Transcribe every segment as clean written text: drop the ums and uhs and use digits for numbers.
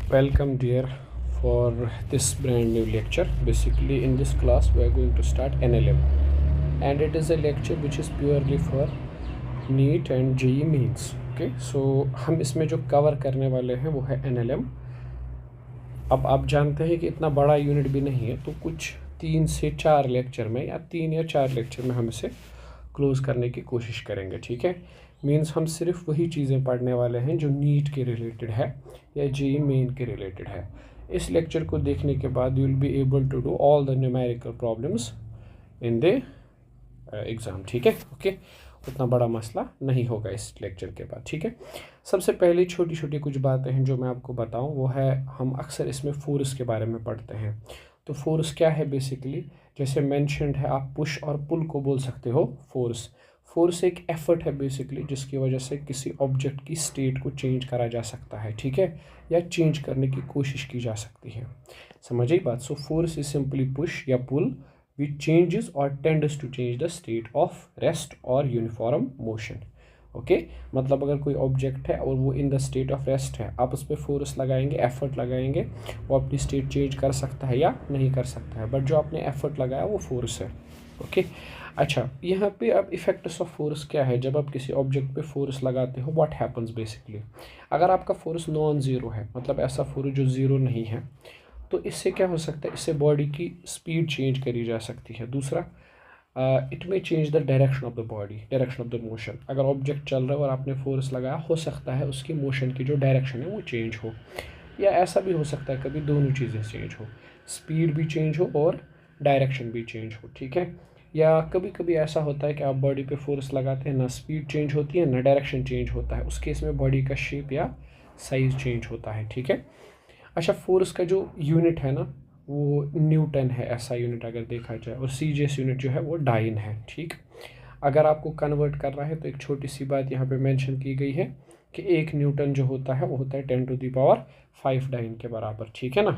Welcome dear for this brand new lecture. Basically in this class we are going to start NLM and it is a lecture which is purely for NEET and JEE means. Okay, so हम इसमें जो cover करने वाले हैं वो है NLM. अब आप जानते हैं कि इतना बड़ा यूनिट भी नहीं है, तो कुछ 3 से 4 लेक्चर में या 3 या 4 लेक्चर में हम इसे क्लोज़ करने की कोशिश करेंगे. ठीक है, मीन्स हम सिर्फ वही चीज़ें पढ़ने वाले हैं जो नीट के रिलेटेड है या जेईई मेन के रिलेटेड है. इस लेक्चर को देखने के बाद you will be able to do all the numerical problems in the exam. ठीक है, ओके, उतना बड़ा मसला नहीं होगा इस लेक्चर के बाद. ठीक है, सबसे पहले छोटी छोटी कुछ बातें हैं जो मैं आपको बताऊं, वो है हम अक्सर इसमें फोर्स के बारे में पढ़ते हैं. तो फोर्स क्या है? बेसिकली जैसे मेंशन्ड है, आप पुश और पुल को बोल सकते हो फोर्स. फोर्स एक एफर्ट है बेसिकली जिसकी वजह से किसी ऑब्जेक्ट की स्टेट को चेंज करा जा सकता है. ठीक है, या चेंज करने की कोशिश की जा सकती है. समझ आई बात? So force is simply push या पुल which changes or tends to change the state of rest or uniform motion. Okay, मतलब अगर कोई ऑब्जेक्ट है और वो in the state of rest है, आप उस पर फोर्स लगाएंगे, एफर्ट लगाएंगे, वो अपनी स्टेट चेंज कर सकता है या नहीं कर सकता है, बट जो आपने एफर्ट लगाया वो फोर्स है. ओके, अच्छा, यहाँ पे अब इफेक्ट्स ऑफ फोर्स क्या है? जब आप किसी ऑब्जेक्ट पे फोर्स लगाते हो, व्हाट हैपन्स बेसिकली. अगर आपका फोर्स नॉन ज़ीरो है, मतलब ऐसा फोर्स जो ज़ीरो नहीं है, तो इससे क्या हो सकता है? इससे बॉडी की स्पीड चेंज करी जा सकती है. दूसरा, इट में change the direction of the body, direction of the motion. अगर ऑब्जेक्ट चल रहा है और आपने फोर्स लगाया, हो सकता है उसकी मोशन की जो डायरेक्शन है वो चेंज हो, या ऐसा भी हो सकता है कभी दोनों चीज़ें चेंज हो, स्पीड भी चेंज हो और डायरेक्शन भी चेंज हो. ठीक है, या कभी कभी ऐसा होता है कि आप बॉडी पे फोर्स लगाते हैं, ना स्पीड चेंज होती है ना डायरेक्शन चेंज होता है, उस केस में बॉडी का शेप या साइज़ चेंज होता है. ठीक है, अच्छा, फोर्स का जो यूनिट है ना वो न्यूटन है, ऐसा यूनिट अगर देखा जाए, और सीजीएस यूनिट जो है वो डाइन है. ठीक, अगर आपको कन्वर्ट कर रहा है तो एक छोटी सी बात यहाँ पे मेंशन की गई है कि 1 न्यूटन जो होता है वो होता है 10⁵ डाइन के बराबर. ठीक है ना,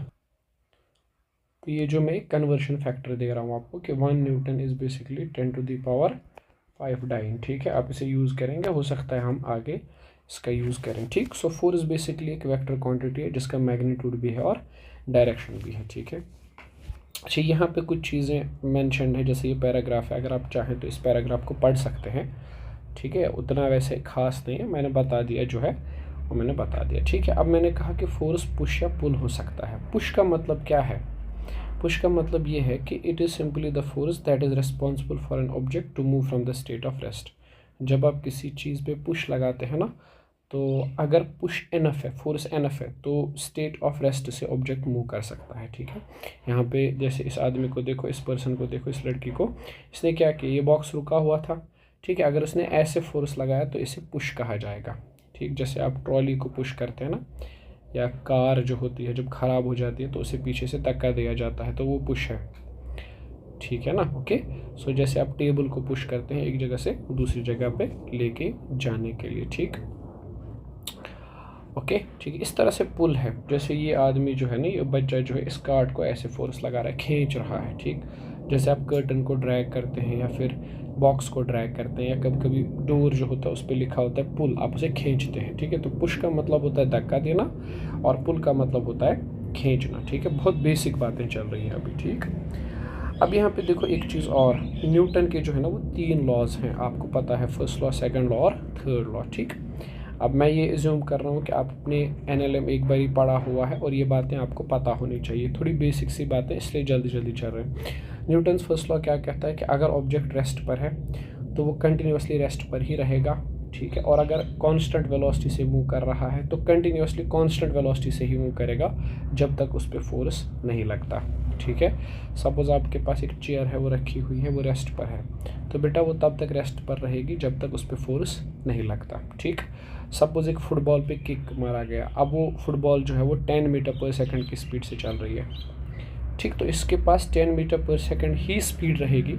तो ये जो मैं एक कन्वर्शन फैक्टर दे रहा हूँ आपको कि 1 न्यूटन इज़ बेसिकली 10⁵ डाइन. ठीक है, आप इसे यूज़ करेंगे, हो सकता है हम आगे इसका यूज़ करें. ठीक, सो फोर्स बेसिकली एक वेक्टर क्वांटिटी है जिसका मैग्नीट्यूड भी है और डायरेक्शन भी है. ठीक है, अच्छा, यहाँ पे कुछ चीज़ें मेंशन है, जैसे ये पैराग्राफ है, अगर आप चाहें तो इस पैराग्राफ को पढ़ सकते हैं. ठीक है, उतना वैसे खास नहीं है, मैंने बता दिया जो है वो मैंने बता दिया. ठीक है, अब मैंने कहा कि फोर्स पुश या पुल हो सकता है. पुश का मतलब क्या है? पुश का मतलब ये है कि it is simply the force that is responsible for an object to move from the state of rest. जब आप किसी चीज़ पे पुश लगाते हैं ना, तो अगर पुश एनफ है, फोर्स एनफ है, तो स्टेट ऑफ रेस्ट से ऑब्जेक्ट मूव कर सकता है. ठीक है, यहाँ पे जैसे इस आदमी को देखो, इस पर्सन को देखो, इस लड़की को, इसने क्या किया, ये बॉक्स रुका हुआ था. ठीक है, अगर उसने ऐसे फोर्स लगाया तो इसे पुश कहा जाएगा. ठीक, जैसे आप ट्रॉली को पुश करते हैं ना, या कार जो होती है जब ख़राब हो जाती है तो उसे पीछे से धक्का दिया जाता है, तो वो पुश है. ठीक है ना, ओके. सो जैसे आप टेबल को पुश करते हैं एक जगह से दूसरी जगह पे लेके जाने के लिए. ठीक, ओके, ठीक है, इस तरह से पुल है. जैसे ये आदमी जो है ना, ये बच्चा जो है, इस कार्ड को ऐसे फोर्स लगा रहा है, खींच रहा है. ठीक, जैसे आप कर्टन को ड्रैग करते हैं या फिर बॉक्स को ड्रैग करते हैं, या कभी कभी डोर जो होता है उस पर लिखा होता है पुल, आप उसे खींचते हैं. ठीक है, तो पुश का मतलब होता है धक्का देना और पुल का मतलब होता है खींचना. ठीक है, बहुत बेसिक बातें चल रही हैं अभी. ठीक, अब यहाँ पे देखो एक चीज़ और, न्यूटन के जो है ना वो 3 लॉज हैं, आपको पता है, फर्स्ट लॉ, सेकंड लॉ और थर्ड लॉ. ठीक, अब मैं ये एज्यूम कर रहा हूँ कि आपने एनएलएम एक बार ही पढ़ा हुआ है और ये बातें आपको पता होनी चाहिए, थोड़ी बेसिक सी बातें, इसलिए जल्दी जल्दी चल रहे हैं. न्यूटन्स फर्स्ट लॉ क्या कहता है कि अगर ऑब्जेक्ट रेस्ट पर है तो वो कंटिन्यूसली रेस्ट पर ही रहेगा. ठीक है, और अगर कांस्टेंट वेलोसिटी से मूव कर रहा है तो कंटिन्यूसली कांस्टेंट वेलोसिटी से ही मूव करेगा जब तक उस पर फोर्स नहीं लगता. ठीक है, सपोज़ आपके पास एक चेयर है, वो रखी हुई है, वो रेस्ट पर है, तो बेटा वो तब तक रेस्ट पर रहेगी जब तक उस पर फोर्स नहीं लगता. ठीक, सपोज़ एक फ़ुटबॉल पे किक मारा गया, अब वो फुटबॉल जो है वो 10 मीटर पर सेकंड की स्पीड से चल रही है. ठीक, तो इसके पास 10 मीटर पर सेकंड ही स्पीड रहेगी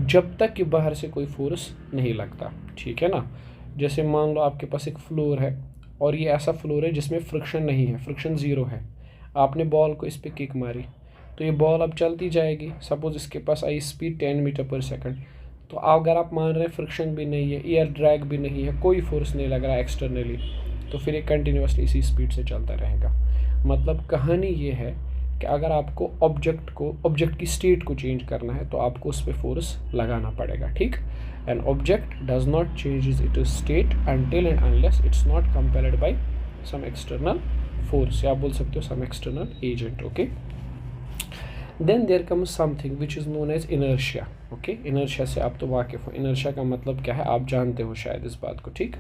जब तक कि बाहर से कोई फोर्स नहीं लगता. ठीक है ना, जैसे मान लो आपके पास एक फ्लोर है और ये ऐसा फ्लोर है जिसमें फ्रिक्शन नहीं है, फ्रिक्शन ज़ीरो है, आपने बॉल को इस पर किक मारी तो ये बॉल अब चलती जाएगी. सपोज़ इसके पास आई स्पीड 10 मीटर पर सेकंड, तो अगर आप मान रहे हैं फ्रिक्शन भी नहीं है, एयर ड्रैग भी नहीं है, कोई फोर्स नहीं लग रहा है एक्सटर्नली, तो फिर ये कंटिन्यूसली इसी स्पीड से चलता रहेगा। मतलब कहानी ये है कि अगर आपको ऑब्जेक्ट की स्टेट को चेंज करना है तो आपको उस पर फोर्स लगाना पड़ेगा, ठीक। An object does not change it state until and unless it's not compelled by some external force, या आप बोल सकते हो some external agent, okay. Then there comes something which is known as inertia, okay. Inertia से आप तो वाकिफ़ हो, inertia का मतलब क्या है आप जानते हो शायद इस बात को, ठीक।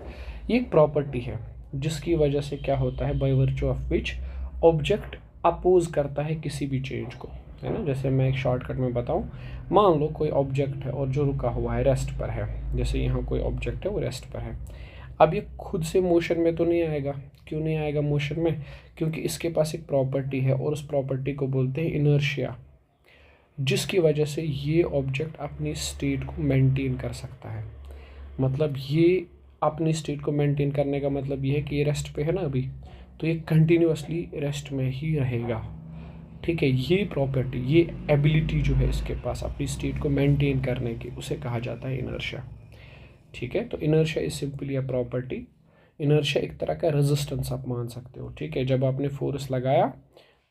ये एक प्रॉपर्टी है जिसकी वजह से क्या होता है, by virtue of which object oppose करता है किसी भी चेंज को, है ना। जैसे मैं एक शॉर्टकट में बताऊं, मान लो कोई ऑब्जेक्ट है और जो रुका हुआ है, रेस्ट पर है, जैसे यहाँ कोई ऑब्जेक्ट है वो रेस्ट पर है। अब ये खुद से मोशन में तो नहीं आएगा, क्यों नहीं आएगा मोशन में, क्योंकि इसके पास एक प्रॉपर्टी है और उस प्रॉपर्टी को बोलते हैं इनर्शिया, जिसकी वजह से ये ऑब्जेक्ट अपनी स्टेट को मेंटेन कर सकता है। मतलब ये अपनी स्टेट को मेंटेन करने का मतलब ये है कि ये रेस्ट पे है ना अभी, तो ये कंटिन्यूसली रेस्ट में ही रहेगा, ठीक है। ये प्रॉपर्टी, ये एबिलिटी जो है इसके पास अपनी स्टेट को मेंटेन करने की, उसे कहा जाता है इनर्शिया, ठीक है। तो inertia is simply a property. Inertia एक तरह का रेजिस्टेंस आप मान सकते हो, ठीक है। जब आपने फोर्स लगाया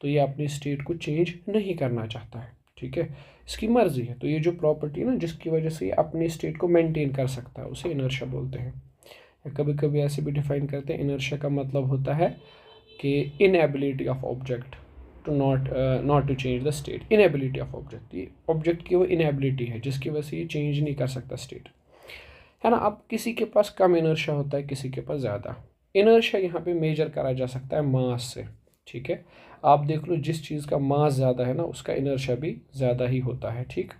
तो ये अपनी स्टेट को चेंज नहीं करना चाहता है, ठीक है, इसकी मर्जी है। तो ये जो प्रॉपर्टी ना जिसकी वजह से ये अपनी स्टेट को मेंटेन कर सकता है, उसे इनर्शिया बोलते हैं। या कभी कभी ऐसे भी डिफाइन करते हैं, इनर्शिया का मतलब होता है कि inability of object to not to change the state. Inability of object, ये ऑब्जेक्ट की वो इनएबिलिटी है जिसकी वजह से ये चेंज नहीं कर सकता स्टेट, है ना। अब किसी के पास कम इनर्शिया होता है, किसी के पास ज़्यादा। इनर्शिया यहाँ पे मेजर करा जा सकता है मास से, ठीक है। आप देख लो जिस चीज़ का मास ज़्यादा है ना उसका इनर्शिया भी ज़्यादा ही होता है, ठीक,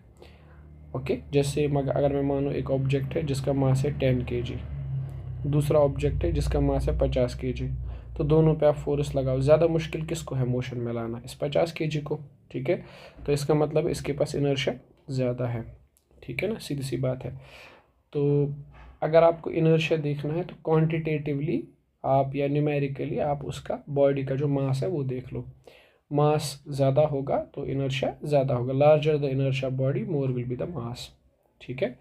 ओके। जैसे अगर मैं मानो एक ऑब्जेक्ट है जिसका मास है 10 kg, दूसरा ऑब्जेक्ट है जिसका मास है 50 kg, तो दोनों पे आप फोर्स लगाओ, ज़्यादा मुश्किल किसको है मोशन में लाना, इस 50 kg को, ठीक है। तो इसका मतलब इसके पास इनर्शिया ज़्यादा है, ठीक है ना, सीधी सी बात है। तो अगर आपको इनर्शिया देखना है तो क्वांटिटेटिवली आप या न्यूमेरिकली आप उसका बॉडी का जो मास है वो देख लो। मास ज़्यादा होगा तो इनर्शिया ज़्यादा होगा, larger the inertia body more will be the mass, ठीक है।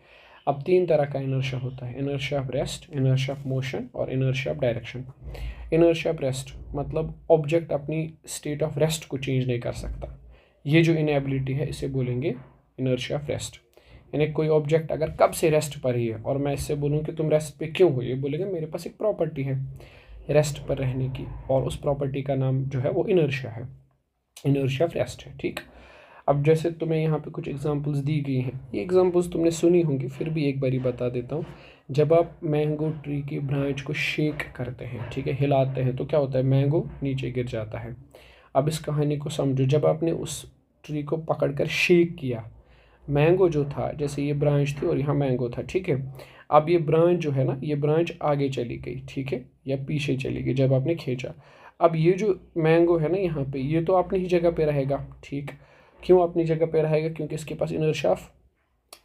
अब 3 तरह का इनर्शिया होता है, inertia of rest, inertia of motion और inertia of direction. Inertia of rest मतलब ऑब्जेक्ट अपनी स्टेट ऑफ रेस्ट को चेंज नहीं कर सकता, ये जो इनएबिलिटी है इसे बोलेंगे इनर्शिया ऑफ रेस्ट। यानी कोई ऑब्जेक्ट अगर कब से रेस्ट पर ही है और मैं इससे बोलूँ कि तुम रेस्ट पे क्यों हो, ये बोलेंगे मेरे पास एक प्रॉपर्टी है रेस्ट पर रहने की, और उस प्रॉपर्टी का नाम जो है वो इनर्शिया है, इनर्शिया ऑफ रेस्ट है, ठीक। अब जैसे तुम्हें यहाँ पे कुछ एग्जांपल्स दी गई हैं, ये एग्जांपल्स तुमने सुनी होंगी, फिर भी एक बारी बता देता हूँ। जब आप मैंगो ट्री की ब्रांच को शेक करते हैं, ठीक है, हिलाते हैं, तो क्या होता है, मैंगो नीचे गिर जाता है। अब इस कहानी को समझो, जब आपने उस ट्री को पकड़कर शेक किया, मैंगो जो था, जैसे ये ब्रांच थी और यहाँ मैंगो था, ठीक है। अब ये ब्रांच जो है ना, ये ब्रांच आगे चली गई, ठीक है, या पीछे चली गई जब आपने खींचा। अब ये जो मैंगो है ना यहाँ पे, ये तो अपनी ही जगह पे रहेगा, ठीक। क्यों अपनी जगह पे रहेगा, क्योंकि इसके पास इनर्शिया ऑफ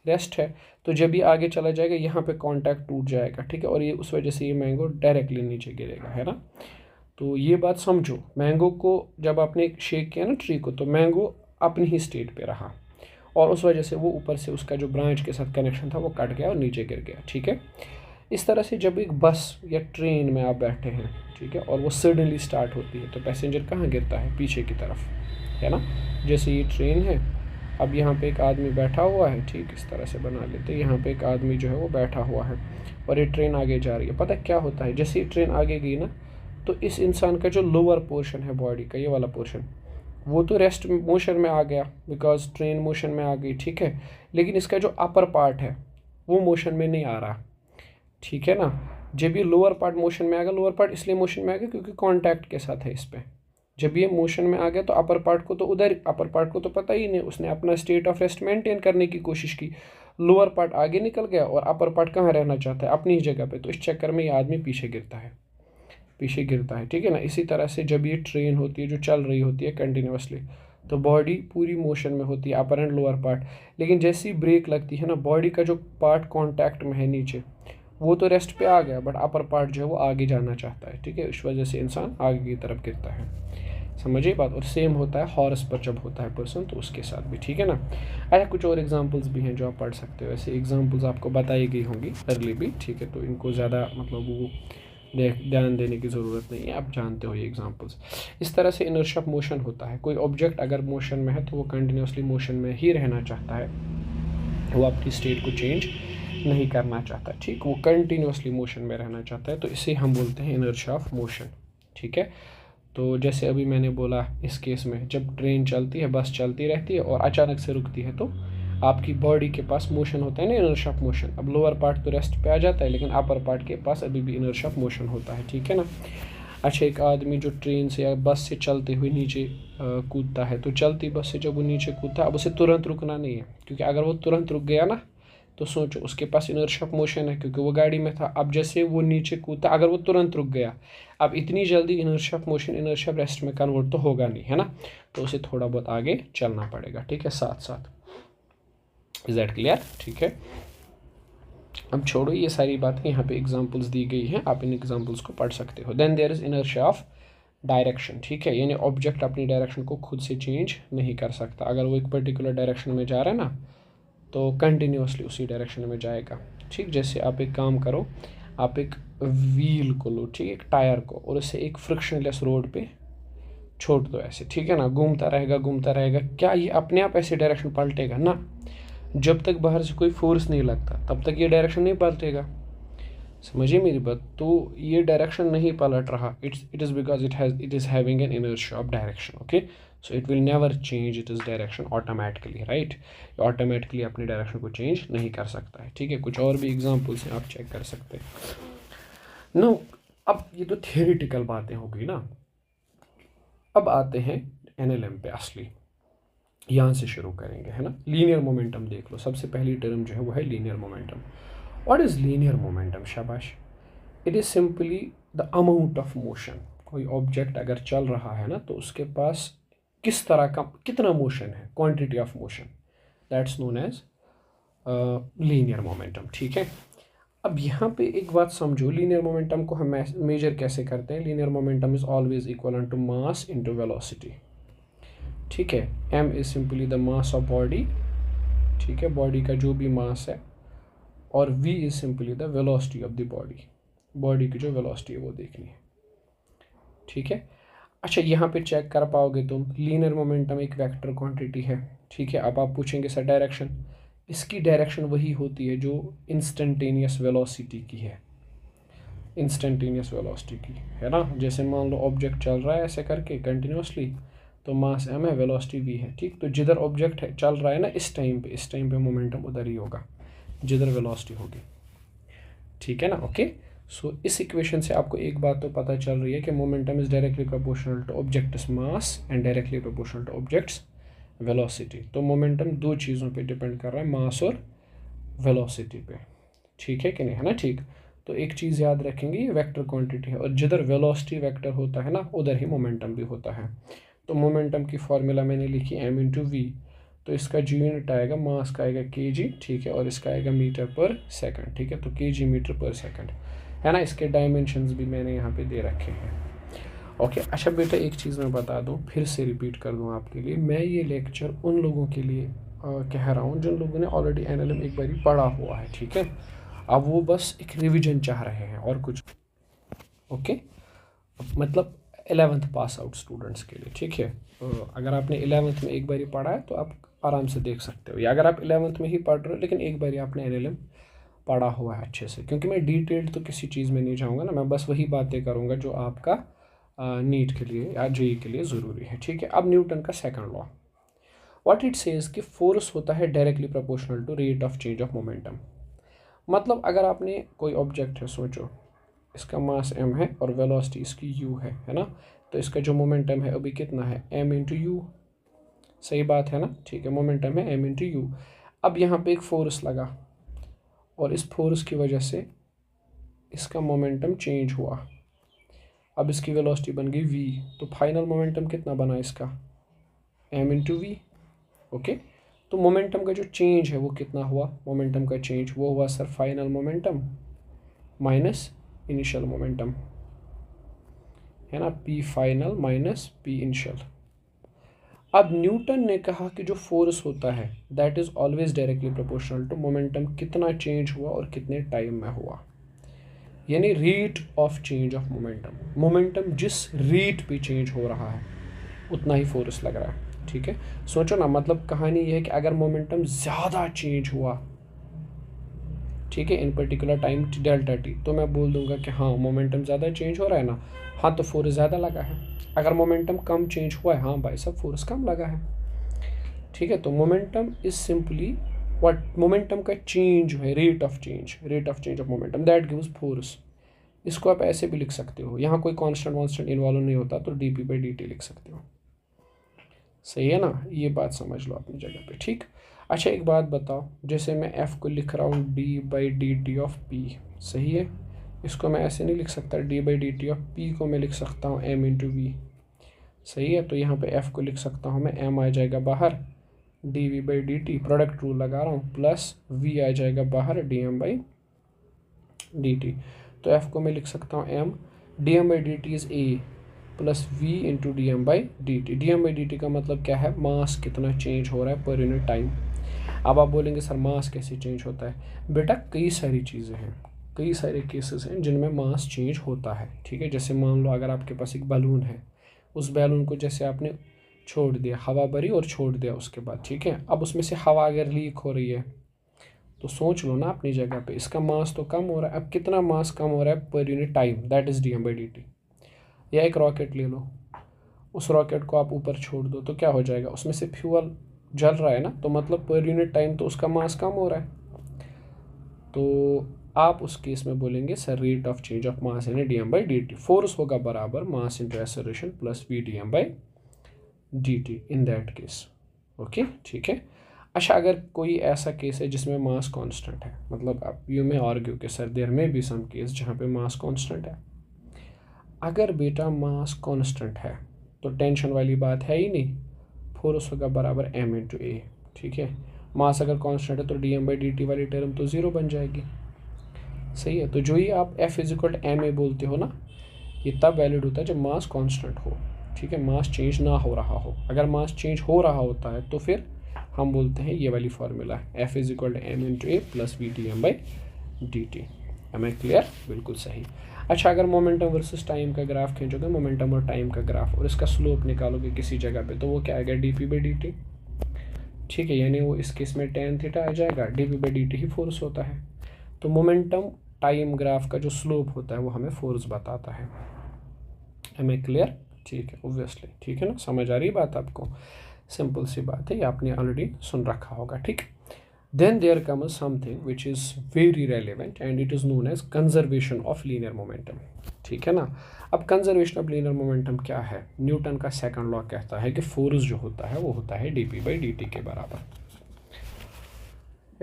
रेस्ट है। तो जब ये आगे चला जाएगा यहाँ पे कांटेक्ट टूट जाएगा, ठीक है, और ये उस वजह से ये मैंगो डायरेक्टली नीचे गिरेगा, है ना। तो ये बात समझो, मैंगो को जब आपने शेक किया ना ट्री को, तो मैंगो अपनी ही स्टेट पे रहा और उस वजह से वो ऊपर से उसका जो ब्रांच के साथ कनेक्शन था वो कट गया और नीचे गिर गया, ठीक है। इस तरह से जब एक बस या ट्रेन में आप बैठे हैं, ठीक है, और वो सडनली स्टार्ट होती है तो पैसेंजर कहाँ गिरता है, पीछे की तरफ, है ना। जैसे ये ट्रेन है, अब यहाँ पे एक आदमी बैठा हुआ है, ठीक, इस तरह से बना लेते हैं, यहाँ पे एक आदमी जो है वो बैठा हुआ है और ये ट्रेन आगे जा रही है। पता क्या होता है, जैसे ये ट्रेन आगे गई ना, तो इस इंसान का जो लोअर पोर्शन है बॉडी का, ये वाला पोर्शन, वो तो रेस्ट मोशन में आ गया बिकॉज ट्रेन मोशन में आ गई, ठीक है। लेकिन इसका जो अपर पार्ट है वो मोशन में नहीं आ रहा, ठीक है ना। जब ये लोअर पार्ट मोशन में आ गया, लोअर पार्ट इसलिए मोशन में आ गया क्योंकि कांटेक्ट के साथ है इस पर। जब ये मोशन में आ गया तो अपर पार्ट को तो अपर पार्ट को तो पता ही नहीं, उसने अपना स्टेट ऑफ रेस्ट मेंटेन करने की कोशिश की, लोअर पार्ट आगे निकल गया और अपर पार्ट कहाँ रहना चाहता है, अपनी ही जगह पे। तो इस चक्कर में ये आदमी पीछे गिरता है, ठीक है ना। इसी तरह से जब ये ट्रेन होती है जो चल रही होती है कंटिन्यूसली, तो बॉडी पूरी मोशन में होती है, अपर एंड लोअर पार्ट। लेकिन जैसी ब्रेक लगती है ना, बॉडी का जो पार्ट कांटेक्ट में है नीचे, वो तो रेस्ट पे आ गया, बट अपर पार्ट जो है वो आगे जाना चाहता है, ठीक है। इस वजह से इंसान आगे की तरफ गिरता है, समझिए बात। और सेम होता है हॉर्स पर जब होता है पर्सन, तो उसके साथ भी, ठीक है ना। ऐसा कुछ और एग्जांपल्स भी हैं जो आप पढ़ सकते हो, ऐसे एग्जांपल्स आपको बताई गई होंगी अर्ली भी, ठीक है। तो इनको ज़्यादा मतलब वो ध्यान देने की ज़रूरत नहीं है, आप जानते हो ये एग्जांपल्स। इस तरह से इनर्शिया ऑफ मोशन होता है। कोई ऑब्जेक्ट अगर मोशन में है तो वो कंटिन्यूसली मोशन में ही रहना चाहता है, वो अपनी स्टेट को चेंज नहीं करना चाहता, ठीक, वो कंटिन्यूसली मोशन में रहना चाहता है, तो इसे हम बोलते हैं इनर्शिया ऑफ मोशन। ठीक है, तो जैसे अभी मैंने बोला इस केस में जब ट्रेन चलती है, बस चलती रहती है और अचानक से रुकती है, तो आपकी बॉडी के पास मोशन होता है ना, इनर्शिया ऑफ मोशन। अब लोअर पार्ट तो रेस्ट पे आ जाता है, लेकिन अपर पार्ट के पास अभी भी इनर्शिया ऑफ मोशन होता है, ठीक है ना। अच्छा, एक आदमी जो ट्रेन से या बस से चलते हुए नीचे कूदता है, तो चलती बस से जब वो नीचे कूदता है, अब उसे तुरंत रुकना नहीं है, क्योंकि अगर वो तुरंत रुक गया ना, तो सोचो उसके पास इनर्शिया ऑफ मोशन है क्योंकि वो गाड़ी में था। अब जैसे वो नीचे कूदता, अगर वो तुरंत रुक गया, अब इतनी जल्दी inertia of motion inertia of rest में कन्वर्ट तो होगा नहीं, है ना, तो उसे थोड़ा बहुत आगे चलना पड़ेगा, ठीक है, साथ साथ। Is that clear? ठीक है, अब छोड़ो ये सारी बातें, यहाँ पे एग्जांपल्स दी गई हैं, आप इन एग्जांपल्स को पढ़ सकते हो। Then there is inertia of direction, ठीक है, यानी ऑब्जेक्ट अपनी डायरेक्शन को खुद से चेंज नहीं कर सकता। अगर वो एक पर्टिकुलर डायरेक्शन में जा रहा है ना, तो कंटिन्यूसली उसी डायरेक्शन में जाएगा, ठीक। जैसे आप एक काम करो, आप एक व्हील को लो, ठीक, एक टायर को, और उसे एक फ्रिक्शनलेस रोड पे छोड़ दो ऐसे, ठीक है ना, घूमता रहेगा घूमता रहेगा, क्या ये अपने आप ऐसे डायरेक्शन पलटेगा? ना, जब तक बाहर से कोई फोर्स नहीं लगता तब तक ये डायरेक्शन नहीं पलटेगा। समझिए मेरी बात, तो ये डायरेक्शन नहीं पलट रहा, it is because it is having an inertia of direction, okay. So it will never change it is direction automatically, right, automatically अपनी डायरेक्शन को चेंज नहीं कर सकता है, ठीक है। कुछ और भी एग्जांपल्स हैं, आप चेक कर सकते हैं। नो, अब ये तो थियोरेटिकल बातें हो गई ना, अब आते हैं एनएलएम पे असली, यहाँ से शुरू करेंगे, है ना। लीनियर मोमेंटम देख लो, सबसे पहली टर्म जो है वो है linear momentum. What is linear momentum? शाबाश, it is simply the amount of motion. कोई ऑब्जेक्ट अगर चल रहा है ना, तो उसके पास किस तरह का कितना मोशन है, quantity of motion, that's known as linear momentum, ठीक है। अब यहाँ पे एक बात समझो, लीनियर मोमेंटम को हम मेजर कैसे करते हैं? Linear momentum is always equal to mass into velocity, ठीक है। m is simply the mass of body, ठीक है, बॉडी का जो भी मास है, और v is simply the velocity of the body, body की जो वेलोसिटी है वो देखनी है, ठीक है। अच्छा, यहाँ पे चेक कर पाओगे तुम, लीनियर मोमेंटम एक वेक्टर क्वांटिटी है, ठीक है। अब आप पूछेंगे सर डायरेक्शन, इसकी डायरेक्शन वही होती है जो इंस्टेंटेनियस वेलोसिटी की है, इंस्टेंटेनियस वेलोसिटी की, है ना। जैसे मान लो ऑब्जेक्ट चल रहा है ऐसे करके कंटिन्यूसली, तो मास m है, वेलोसिटी v है, ठीक। तो जिधर ऑब्जेक्ट है चल रहा है ना इस टाइम पे मोमेंटम उधर ही होगा जिधर वेलोसिटी होगी, ठीक है ना, ओके। सो इस इक्वेशन से आपको एक बात तो पता चल रही है कि momentum is directly proportional two objects mass and directly proportional two objects velocity. तो मोमेंटम दो चीज़ों पे डिपेंड कर रहा है, मास और वेलोसिटी पे, ठीक है कि नहीं, है ना, ठीक। तो एक चीज़ याद रखेंगे, ये वेक्टर क्वांटिटी है, और जिधर वेलोसिटी वेक्टर होता है ना, उधर ही मोमेंटम भी होता है। तो मोमेंटम की फॉर्मूला मैंने लिखी m इंटू वी, तो इसका जो यूनिट आएगा मास का आएगा kg, ठीक है, और इसका आएगा मीटर पर सेकंड, ठीक है, तो kg मीटर पर सेकंड, है ना। इसके डायमेंशंस भी मैंने यहाँ पे दे रखे हैं, ओके। अच्छा बेटा, एक चीज़ मैं बता दूँ, फिर से रिपीट कर दूँ आपके लिए, मैं ये लेक्चर उन लोगों के लिए कह रहा हूँ जिन लोगों ने ऑलरेडी एनएलएम एक बार पढ़ा हुआ है, ठीक है। अब वो बस एक रिविजन चाह रहे हैं और कुछ, ओके, मतलब 11th पास आउट स्टूडेंट्स के लिए, ठीक है। अगर आपने 11th में एक बार ही पढ़ा है तो आप आराम से देख सकते हो, या अगर आप 11th में ही पढ़ रहे हो लेकिन एक बार ही आपने एनएलएम पढ़ा हुआ है अच्छे से, क्योंकि मैं डिटेल्ड तो किसी चीज़ में नहीं जाऊँगा ना, मैं बस वही बातें करूँगा जो आपका नीट के लिए या जेई के लिए ज़रूरी है, ठीक है। अब न्यूटन का second law, what it says कि फोर्स होता है directly proportional to rate of change of momentum. मतलब अगर आपने कोई ऑब्जेक्ट है, सोचो इसका मास m है और वेलोसिटी इसकी u है ना, तो इसका जो मोमेंटम है अभी कितना है, m इंटू यू, सही बात है ना, ठीक है, मोमेंटम है m इंटू यू। अब यहाँ पे एक फोर्स लगा और इस फोर्स की वजह से इसका मोमेंटम चेंज हुआ, अब इसकी वेलोसिटी बन गई v, तो फाइनल मोमेंटम कितना बना इसका, m इंटू वी, ओके। तो मोमेंटम का जो चेंज है वो कितना हुआ, मोमेंटम का चेंज वो हुआ sir final momentum minus initial momentum, है ना, p final minus p initial. अब न्यूटन ने कहा कि जो फोर्स होता है that is always directly proportional to momentum कितना चेंज हुआ और कितने टाइम में हुआ। यानी rate of change of momentum, momentum जिस रेट पे चेंज हो रहा है उतना ही फोर्स लग रहा है। ठीक है, सोचो ना, मतलब कहानी ये है कि अगर मोमेंटम ज़्यादा चेंज हुआ, ठीक है, इन पर्टिकुलर टाइम डेल्टा टी, तो मैं बोल दूंगा कि हाँ मोमेंटम ज़्यादा चेंज हो रहा है ना, हाँ तो फोर्स ज़्यादा लगा है। अगर मोमेंटम कम चेंज हुआ है, हाँ भाई साहब फोर्स कम लगा है। ठीक है, तो momentum is simply what, momentum का चेंज है, rate of change of momentum that gives force. इसको आप ऐसे भी लिख सकते हो, यहाँ कोई कांस्टेंट वांस्टेंट इन्वॉल्व नहीं होता, तो D P by D T लिख सकते हो। सही है ना, ये बात समझ लो अपनी जगह पे। ठीक, अच्छा एक बात बताओ, जैसे मैं f को लिख रहा हूँ D by D T of P, सही है, इसको मैं ऐसे नहीं लिख सकता, D by D T of P को मैं लिख सकता हूँ m इंटू वी, सही है, तो यहाँ पे f को लिख सकता हूँ मैं, m आ जाएगा बाहर, D V by D T product rule लगा रहा हूँ, प्लस v आ जाएगा बाहर, D M by D T. तो f को मैं लिख सकता हूँ m, D M by D T is a plus v into D M by D T. D M by D T का मतलब क्या है, मास कितना चेंज हो रहा है पर यूनिट टाइम। अब आप बोलेंगे सर मास कैसे चेंज होता है, बेटा कई सारी चीज़ें हैं, कई सारे केसेस हैं जिनमें मास चेंज होता है। ठीक है, जैसे मान लो अगर आपके पास एक बैलून है, उस बैलून को जैसे आपने छोड़ दिया, हवा भरी और छोड़ दिया उसके बाद, ठीक है, अब उसमें से हवा अगर लीक हो रही है, तो सोच लो ना अपनी जगह पे, इसका मास तो कम हो रहा है। अब कितना मास कम हो रहा है per unit time, that is D M by D T. या एक रॉकेट ले लो, उस रॉकेट को आप ऊपर छोड़ दो, तो क्या हो जाएगा, उसमें से फ्यूल जल रहा है ना, तो मतलब पर यूनिट टाइम तो उसका मास कम हो रहा है। तो आप उस केस में बोलेंगे sir rate of change of mass यानी D M by D T, force होगा बराबर mass into acceleration plus V D M by D T in that case. Okay, ठीक है। अच्छा, अगर कोई ऐसा केस है जिसमें मास कांस्टेंट है, मतलब आप यू में आर्ग्यू कि सर देयर में बी सम केस जहाँ पे मास कांस्टेंट है। अगर बेटा मास कांस्टेंट है तो टेंशन वाली बात है ही नहीं, फोर्स होगा बराबर m इंटू ए। ठीक है, मास अगर कांस्टेंट है तो D M by D T वाली टर्म तो ज़ीरो बन जाएगी। सही है, तो जो ही आप f इजिकल एम ए बोलते हो ना, ये तब वैलिड होता है जब मास कांस्टेंट हो। ठीक है, मास चेंज ना हो रहा हो। अगर मास चेंज हो रहा होता है तो फिर हम बोलते हैं ये वाली फार्मूला है, f is equal M into A plus V D M by D T. M I clear? बिल्कुल सही। अच्छा, अगर मोमेंटम वर्सेस टाइम का ग्राफ खींचोगे, मोमेंटम और टाइम का ग्राफ, और इसका स्लोप निकालोगे किसी जगह पे, तो वो क्या आएगा, D P by D T. ठीक है, यानी वो इस केस में टेन थीटा आ जाएगा, D P by D T he force होता है। तो मोमेंटम टाइम ग्राफ का जो स्लोप होता है वो हमें फोर्स बताता है। Am I clear? ठीक है, ऑब्वियसली, ठीक है ना, समझ आ रही बात आपको, सिंपल सी बात है, ये आपने ऑलरेडी सुन रखा होगा। ठीक, then there comes something which is very relevant and it is known as conservation of linear momentum। ठीक है ना, अब कंजर्वेशन ऑफ लीनियर मोमेंटम क्या है, न्यूटन का सेकंड लॉ कहता है कि फोर्स जो होता है वो होता है D P by D T के बराबर।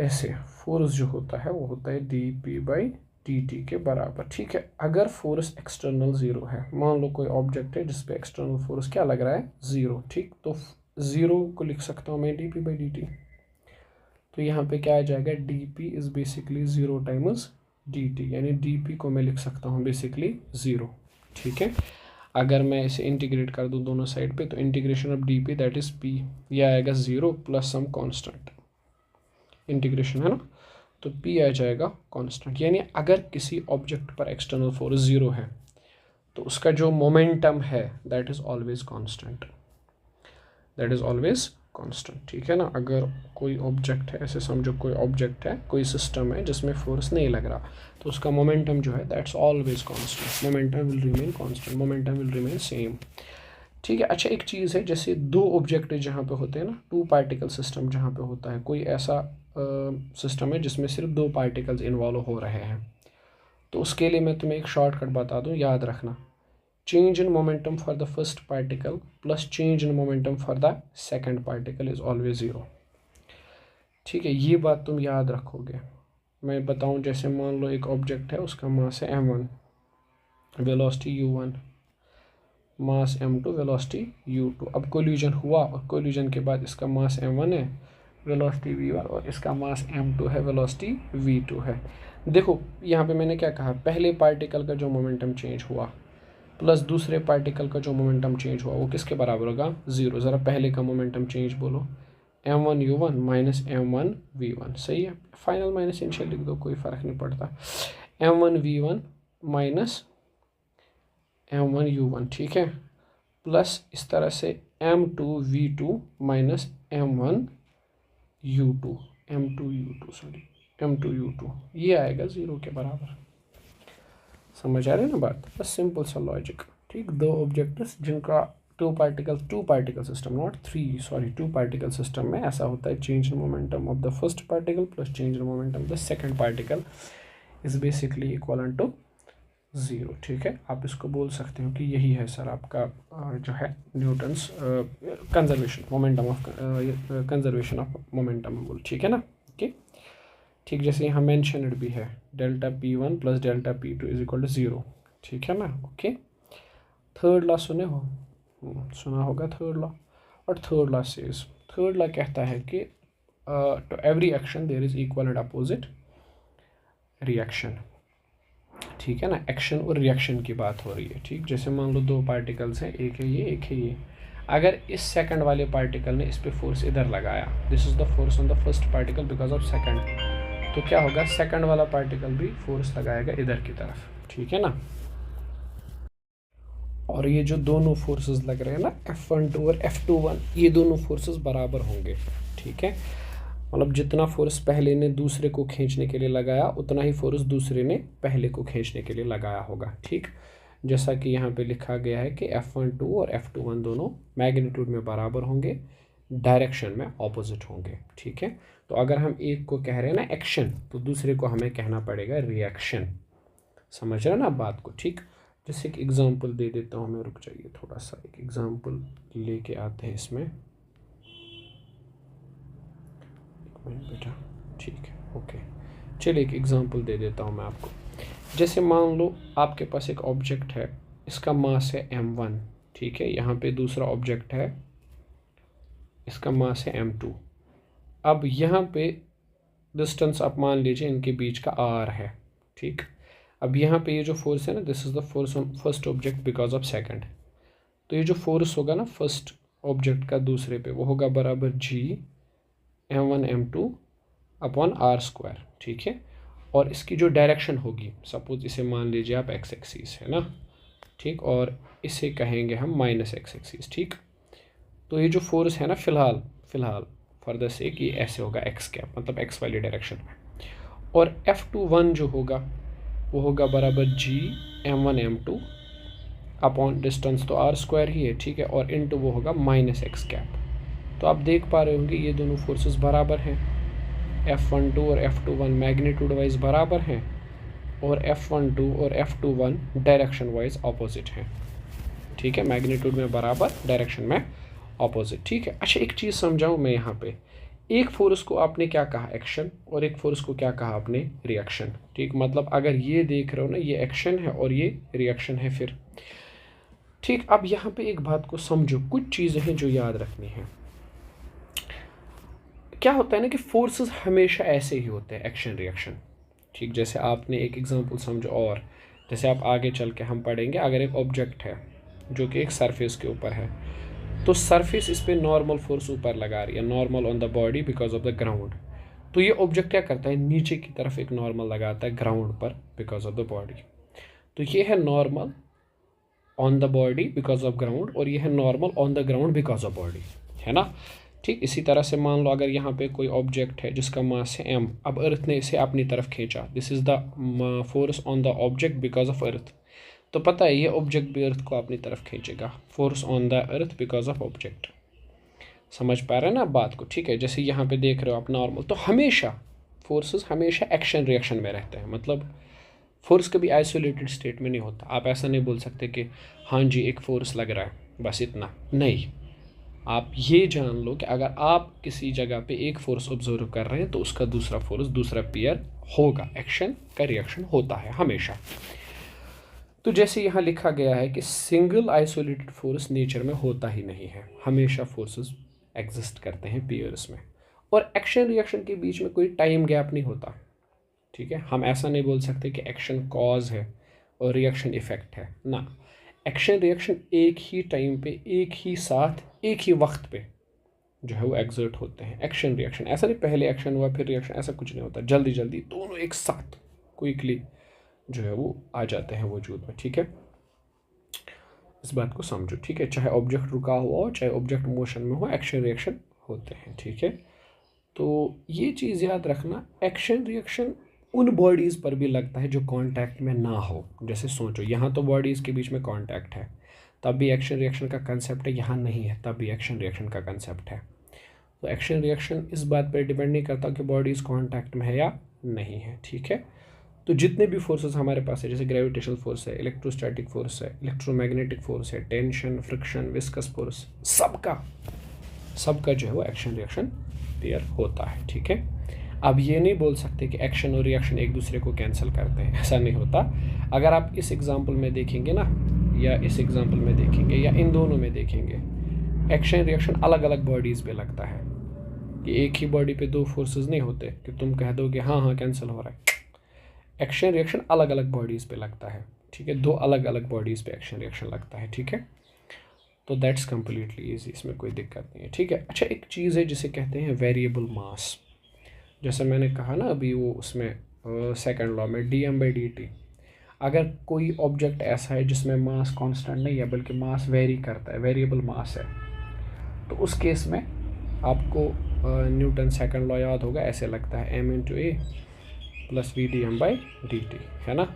ऐसे फोर्स जो होता है वो होता है D P by D T के बराबर। ठीक है, अगर फोर्स एक्सटर्नल ज़ीरो है, मान लो कोई ऑब्जेक्ट है जिसपे एक्सटर्नल फोर्स क्या लग रहा है, ज़ीरो। ठीक, तो ज़ीरो को लिख सकता हूँ मैं D P by D T. तो यहाँ पे क्या आ जाएगा, D P is basically zero times D T, यानी डी पी को मैं लिख सकता हूँ बेसिकली ज़ीरो। ठीक है, अगर मैं इसे इंटीग्रेट कर दूँ दोनों साइड पे, तो integration of D P that is P, यह आएगा zero plus some constant, integration है ना, तो पी आ जाएगा कांस्टेंट। यानी अगर किसी ऑब्जेक्ट पर एक्सटर्नल फोर्स ज़ीरो है तो उसका जो मोमेंटम है that is always constant, that is always constant. ठीक है ना, अगर कोई ऑब्जेक्ट है, ऐसे समझो कोई ऑब्जेक्ट है, कोई सिस्टम है जिसमें फोर्स नहीं लग रहा, तो उसका मोमेंटम जो है that's always constant, momentum will remain constant, momentum will remain same. ठीक है, अच्छा एक चीज़ है, जैसे दो ऑब्जेक्ट जहाँ पे होते हैं ना, टू पार्टिकल सिस्टम जहाँ पे होता है, कोई ऐसा सिस्टम है जिसमें सिर्फ दो पार्टिकल्स इन्वॉल्व हो रहे हैं, तो उसके लिए मैं तुम्हें एक शॉर्टकट बता दूँ, याद रखना, change in momentum for the first particle plus change in momentum for the second particle is always zero। ठीक है, ये बात तुम याद रखोगे। मैं बताऊं, जैसे मान लो एक ऑब्जेक्ट है, उसका मास है m1, वेलोसिटी u1, मास m2, वेलोसिटी u2। अब कोलिजन हुआ और कोलिजन के बाद इसका मास m1 है, वेलोसिटी v1, और इसका मास m2 है, वेलोसिटी v2 है। देखो यहाँ पे मैंने क्या कहा, पहले पार्टिकल का जो मोमेंटम चेंज हुआ प्लस दूसरे पार्टिकल का जो मोमेंटम चेंज हुआ वो किसके बराबर होगा, ज़ीरो। ज़रा पहले का मोमेंटम चेंज बोलो, m1 u1 minus m1 v1। सही है, फाइनल माइनस इनिशियल लिख दो, कोई फ़र्क नहीं पड़ता। m1 v1 माइनस m1u1, ठीक है, प्लस इस तरह से m2v2 माइनस m2u2 ये आएगा 0 के बराबर। समझ आ रही है ना बात? बस सिंपल सा लॉजिक, ठीक। दो ऑब्जेक्ट्स जिनका two particle system, not three, sorry, two particle system में ऐसा होता है, change in momentum of the first particle plus change in momentum of the second particle is basically equal to 0, ठीक है। आप इसको बोल सकते हो कि यही है सर आपका जो है न्यूटन्स कंजर्वेशन ऑफ मोमेंटम बोल, ठीक है ना, ओके, ठीक। जैसे यहाँ मेंशनड भी है delta P1 plus delta P2 is equal to 0, ठीक है ना, ओके। थर्ड लॉ सुना होगा थर्ड लॉ। और थर्ड लॉ कहता है कि to every action there is equal and opposite reaction, ठीक है ना। एक्शन और रिएक्शन की बात हो रही है, ठीक। जैसे मान लो दो पार्टिकल्स हैं, एक है ये, अगर इस सेकंड वाले पार्टिकल ने इस पे फोर्स इधर लगाया, this is the force on the first particle because of second, तो क्या होगा, सेकंड वाला पार्टिकल भी फोर्स लगाएगा इधर की तरफ, ठीक है ना। और ये जो दोनों फोर्सेस लग रहे हैं ना, F12 और F21, ये दोनों फोर्सेस बराबर होंगे, ठीक है। मतलब जितना फोर्स पहले ने दूसरे को खींचने के लिए लगाया, उतना ही फोर्स दूसरे ने पहले को खींचने के लिए लगाया होगा, ठीक। जैसा कि यहाँ पे लिखा गया है कि F12 और F21 दोनों मैग्नीट्यूड में बराबर होंगे, डायरेक्शन में ऑपोजिट होंगे, ठीक है। तो अगर हम एक को कह रहे हैं ना एक्शन, तो दूसरे को हमें कहना पड़ेगा रिएक्शन। समझ रहे हैं ना बात को, ठीक। जैसे एक एग्जांपल दे देता हूँ मैं, रुक जाइए थोड़ा सा, एक एग्जांपल लेके आते हैं इसमें, बेटा, ठीक है, ओके। चलिए एक एग्जांपल दे देता हूँ मैं आपको। जैसे मान लो आपके पास एक ऑब्जेक्ट है, इसका मास है m1, ठीक है। यहाँ पे दूसरा ऑब्जेक्ट है, इसका मास है m2। अब यहाँ पे डिस्टेंस आप मान लीजिए इनके बीच का r है, ठीक। अब यहाँ पे ये जो फोर्स है ना, this is the force on first object because of second, तो ये जो फोर्स होगा ना फर्स्ट ऑब्जेक्ट का दूसरे पे, वो होगा बराबर g m1 m2 upon r², ठीक है। और इसकी जो डायरेक्शन होगी, सपोज इसे मान लीजिए आप x एक्सिस है ना, ठीक, और इसे कहेंगे हम माइनस x एक्सिस, ठीक। तो ये जो फोर्स है ना, फिलहाल फर्दर से कि ऐसे होगा x कैप, मतलब x वाली डायरेक्शन में। और F21 जो होगा वो होगा बराबर g m1 m2 upon distance तो r² ही है, ठीक है, और इनटू वो होगा माइनस x कैप। तो आप देख पा रहे होंगे ये दोनों फोर्सेस बराबर हैं, F12 और F21 मैग्नीट्यूड वाइज बराबर हैं, और F12 और F21 डायरेक्शन वाइज ऑपोजिट हैं, ठीक है। मैग्नीट्यूड में बराबर, डायरेक्शन में ऑपोजिट, ठीक है। अच्छा, एक चीज़ समझाऊँ मैं यहाँ पे, एक फोर्स को आपने क्या कहा, एक्शन, और एक फोर्स को क्या कहा आपने, रिएक्शन, ठीक। मतलब अगर ये देख रहे हो ना, ये एक्शन है और ये रिएक्शन है फिर, ठीक। अब यहाँ पे एक बात को समझो, कुछ चीज़ें हैं जो याद रखनी है। क्या होता है ना कि फोर्सेस हमेशा ऐसे ही होते हैं, एक्शन रिएक्शन, ठीक। जैसे आपने एक एग्जांपल समझो, और जैसे आप आगे चल के हम पढ़ेंगे, अगर एक ऑब्जेक्ट है जो कि एक सरफेस के ऊपर है, तो सरफेस इस पर नॉर्मल फोर्स ऊपर लगा रही है, normal on the body because of the ground, तो ये ऑब्जेक्ट क्या करता है, नीचे की तरफ एक नॉर्मल लगाता है ग्राउंड पर बिकॉज ऑफ द बॉडी। तो ये है normal on the body because of ground, और ये है normal on the ground because of body, है ना, ठीक। इसी तरह से मान लो अगर यहाँ पे कोई ऑब्जेक्ट है जिसका मास है m, अब अर्थ ने इसे अपनी तरफ खींचा, this is the force on the object because of earth, तो पता है ये ऑब्जेक्ट भी अर्थ को अपनी तरफ खींचेगा, force on the earth because of object. समझ पा रहे हैं ना बात को, ठीक है। जैसे यहाँ पे देख रहे हो आप नॉर्मल, तो हमेशा फोर्सेस हमेशा एक्शन रिएक्शन में रहते हैं, मतलब फोर्स कभी आइसोलेटेड स्टेट में नहीं होता। आप ऐसा नहीं बोल सकते कि हाँ जी एक फोर्स लग रहा है बस इतना, नहीं। आप ये जान लो कि अगर आप किसी जगह पे एक फोर्स ऑब्जर्व कर रहे हैं तो उसका दूसरा फोर्स, दूसरा पेयर होगा, एक्शन का रिएक्शन होता है हमेशा। तो जैसे यहाँ लिखा गया है कि सिंगल आइसोलेटेड फोर्स नेचर में होता ही नहीं है, हमेशा फोर्सेस एग्जिस्ट करते हैं पेयर्स में, और एक्शन रिएक्शन के बीच में कोई टाइम गैप नहीं होता, ठीक है। हम ऐसा नहीं बोल सकते कि एक्शन कॉज है और रिएक्शन इफेक्ट है ना, एक्शन रिएक्शन एक ही टाइम पे, एक ही साथ, एक ही वक्त पे जो है वो एग्जर्ट होते हैं। एक्शन रिएक्शन ऐसा नहीं पहले एक्शन हुआ फिर रिएक्शन, ऐसा कुछ नहीं होता, जल्दी जल्दी दोनों एक साथ क्विकली जो है वो आ जाते हैं वजूद में, ठीक है। इस बात को समझो, ठीक है। चाहे ऑब्जेक्ट रुका हुआ हो, चाहे ऑब्जेक्ट मोशन में हो, एक्शन रिएक्शन होते हैं, ठीक है। तो ये चीज़ याद रखना, एक्शन रिएक्शन उन बॉडीज़ पर भी लगता है जो कांटेक्ट में ना हो। जैसे सोचो, यहाँ तो बॉडीज़ के बीच में कांटेक्ट है, तब भी एक्शन रिएक्शन का कंसेप्ट है। यहाँ नहीं है, तब भी एक्शन रिएक्शन का कंसेप्ट है। तो एक्शन रिएक्शन इस बात पर डिपेंड नहीं करता कि बॉडीज़ कांटेक्ट में है या नहीं है, ठीक है। तो जितने भी फोर्सेस हमारे पास है, जैसे ग्रेविटेशनल फोर्स है, इलेक्ट्रोस्टैटिक फोर्स है, इलेक्ट्रोमैग्नेटिक फोर्स है, टेंशन, फ्रिक्शन, विस्कस फोर्स, सबका जो है वो एक्शन रिएक्शन पेयर होता है, ठीक है। अब ये नहीं बोल सकते कि एक्शन और रिएक्शन एक दूसरे को कैंसिल करते हैं, ऐसा नहीं होता। अगर आप इस एग्जांपल में देखेंगे ना, या इस एग्जांपल में देखेंगे, या इन दोनों में देखेंगे, एक्शन रिएक्शन अलग अलग बॉडीज़ पे लगता है। कि एक ही बॉडी पे दो फोर्सेस नहीं होते कि तुम कह दो कि हाँ हाँ कैंसिल हो रहा है। एक्शन रिएक्शन अलग अलग बॉडीज़ पे लगता है, ठीक है। दो अलग अलग बॉडीज़ पे एक्शन रिएक्शन लगता है, ठीक है। तो दैट्स कम्प्लीटली ईजी, इसमें कोई दिक्कत नहीं है, ठीक है। अच्छा, एक चीज़ है जिसे कहते हैं वेरिएबल मास। जैसे मैंने कहा ना अभी वो उसमें सेकंड लॉ में dm/dt, अगर कोई ऑब्जेक्ट ऐसा है जिसमें मास कांस्टेंट नहीं है बल्कि मास वेरी करता है, वेरिएबल मास है, तो उस केस में आपको न्यूटन सेकंड लॉ याद होगा, ऐसे लगता है m/a + v dm/dt, है ना।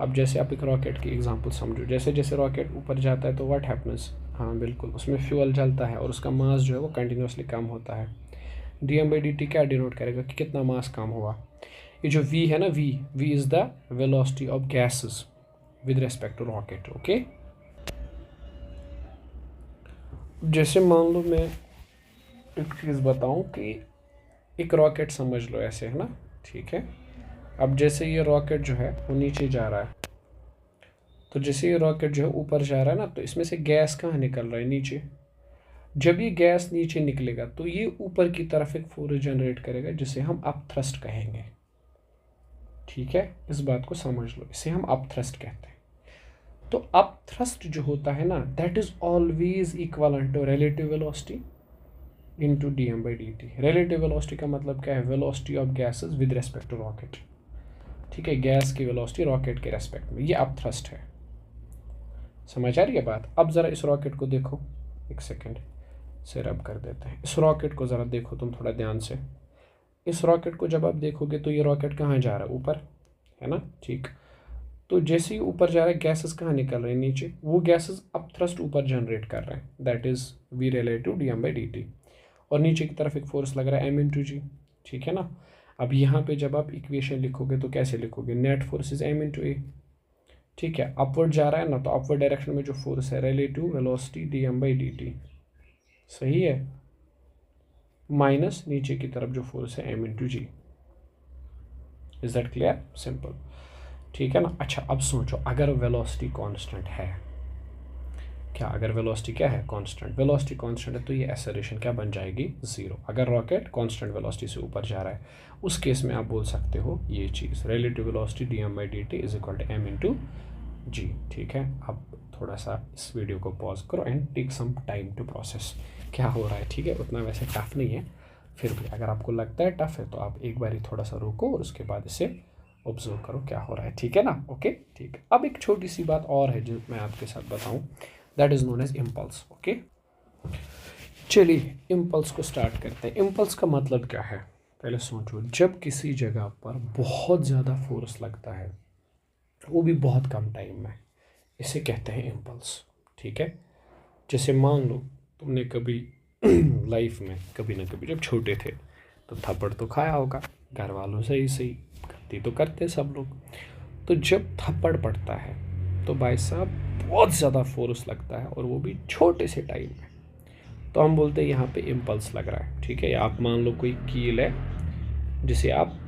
अब जैसे आप एक रॉकेट की एग्जांपल समझो, जैसे जैसे रॉकेट ऊपर जाता है तो व्हाट हैपन्स, हाँ बिल्कुल, उसमें फ्यूल जलता है और उसका मास जो है वो कंटिन्यूसली कम होता है। dm/dt क्या डिनोट करेगा कि कितना मास कम हुआ। ये जो v है ना, v is the velocity of gases with respect to rocket, okay. जैसे मान लो मैं एक चीज़ बताऊं कि एक रॉकेट समझ लो ऐसे, है ना, ठीक है। अब जैसे ये रॉकेट जो है वो नीचे जा रहा है, तो जैसे ये रॉकेट जो है ऊपर जा रहा है ना, तो इसमें से गैस कहाँ निकल रहा है, नीचे। जब ये गैस नीचे निकलेगा तो ये ऊपर की तरफ एक फोर्स जनरेट करेगा जिसे हम अप थ्रस्ट कहेंगे, ठीक है। इस बात को समझ लो, इसे हम अप थ्रस्ट कहते हैं। तो अप थ्रस्ट जो होता है ना, that is always equivalent to relative velocity into dm/dt। Relative velocity का मतलब क्या है, velocity of gases with respect to rocket, ठीक है। गैस की वेलोसिटी रॉकेट के रेस्पेक्ट में, ये अप थ्रस्ट है। समझ आ रही है बात। अब ज़रा इस रॉकेट को देखो, एक सेकेंड से रब कर देते हैं। इस रॉकेट को ज़रा देखो तुम थोड़ा ध्यान से। इस रॉकेट को जब आप देखोगे तो ये रॉकेट कहाँ जा रहा है, ऊपर, है ना, ठीक। तो जैसे ही ऊपर जा रहा है, गैसेस कहाँ निकल रहे हैं, नीचे। वो गैसेस अप थ्रस्ट ऊपर जनरेट कर रहे हैं, that is v relative dm/dt। और नीचे की तरफ एक फोर्स लग रहा है m/g, ठीक है ना। अब यहाँ पे जब आप इक्वेशन लिखोगे तो कैसे लिखोगे, नेट फोर्स इज m/a, ठीक है। अपवर्ड जा रहा है ना, तो अपवर्ड डायरेक्शन में जो फोर्स है रिलेटिव वेलोसिटी dm/dt, सही है, माइनस नीचे की तरफ जो फोर्स है m/g। Is that clear, simple, ठीक है ना। अच्छा, अब सोचो अगर वेलोसिटी कांस्टेंट है, क्या अगर वेलोसिटी क्या है, कांस्टेंट, वेलोसिटी कांस्टेंट है, तो ये एक्सेलरेशन क्या बन जाएगी, 0। अगर रॉकेट कांस्टेंट वेलोसिटी से ऊपर जा रहा है, उस केस में आप बोल सकते हो ये चीज़, relative velocity dm/dt is equal to m/g, ठीक है। अब थोड़ा सा इस वीडियो को पॉज करो and take some time to process क्या हो रहा है, ठीक है। उतना वैसे टफ नहीं है, फिर भी अगर आपको लगता है टफ है तो आप एक बार ही थोड़ा सा रुको और उसके बाद इसे ऑब्जर्व करो क्या हो रहा है, ठीक है ना, ओके, ठीक है। अब एक छोटी सी बात और है जो मैं आपके साथ बताऊं, that is known as impulse, okay. चलिए इम्पल्स को स्टार्ट करते हैं। इम्पल्स का मतलब क्या है, पहले सोचो, जब किसी जगह पर बहुत ज़्यादा फोर्स लगता है, वो भी बहुत कम टाइम में, इसे कहते हैं इम्पल्स, ठीक है। जैसे मान लो तुमने कभी लाइफ में कभी ना कभी जब छोटे थे तो थप्पड़ तो खाया होगा घर वालों से, ही सही गलती तो करते सब लोग। तो जब थप्पड़ पड़ता है तो भाई साहब बहुत ज़्यादा फोर्स लगता है और वो भी छोटे से टाइम में, तो हम बोलते हैं यहाँ पे इम्पल्स लग रहा है, ठीक है। या आप मान लो कोई कील है जिसे आप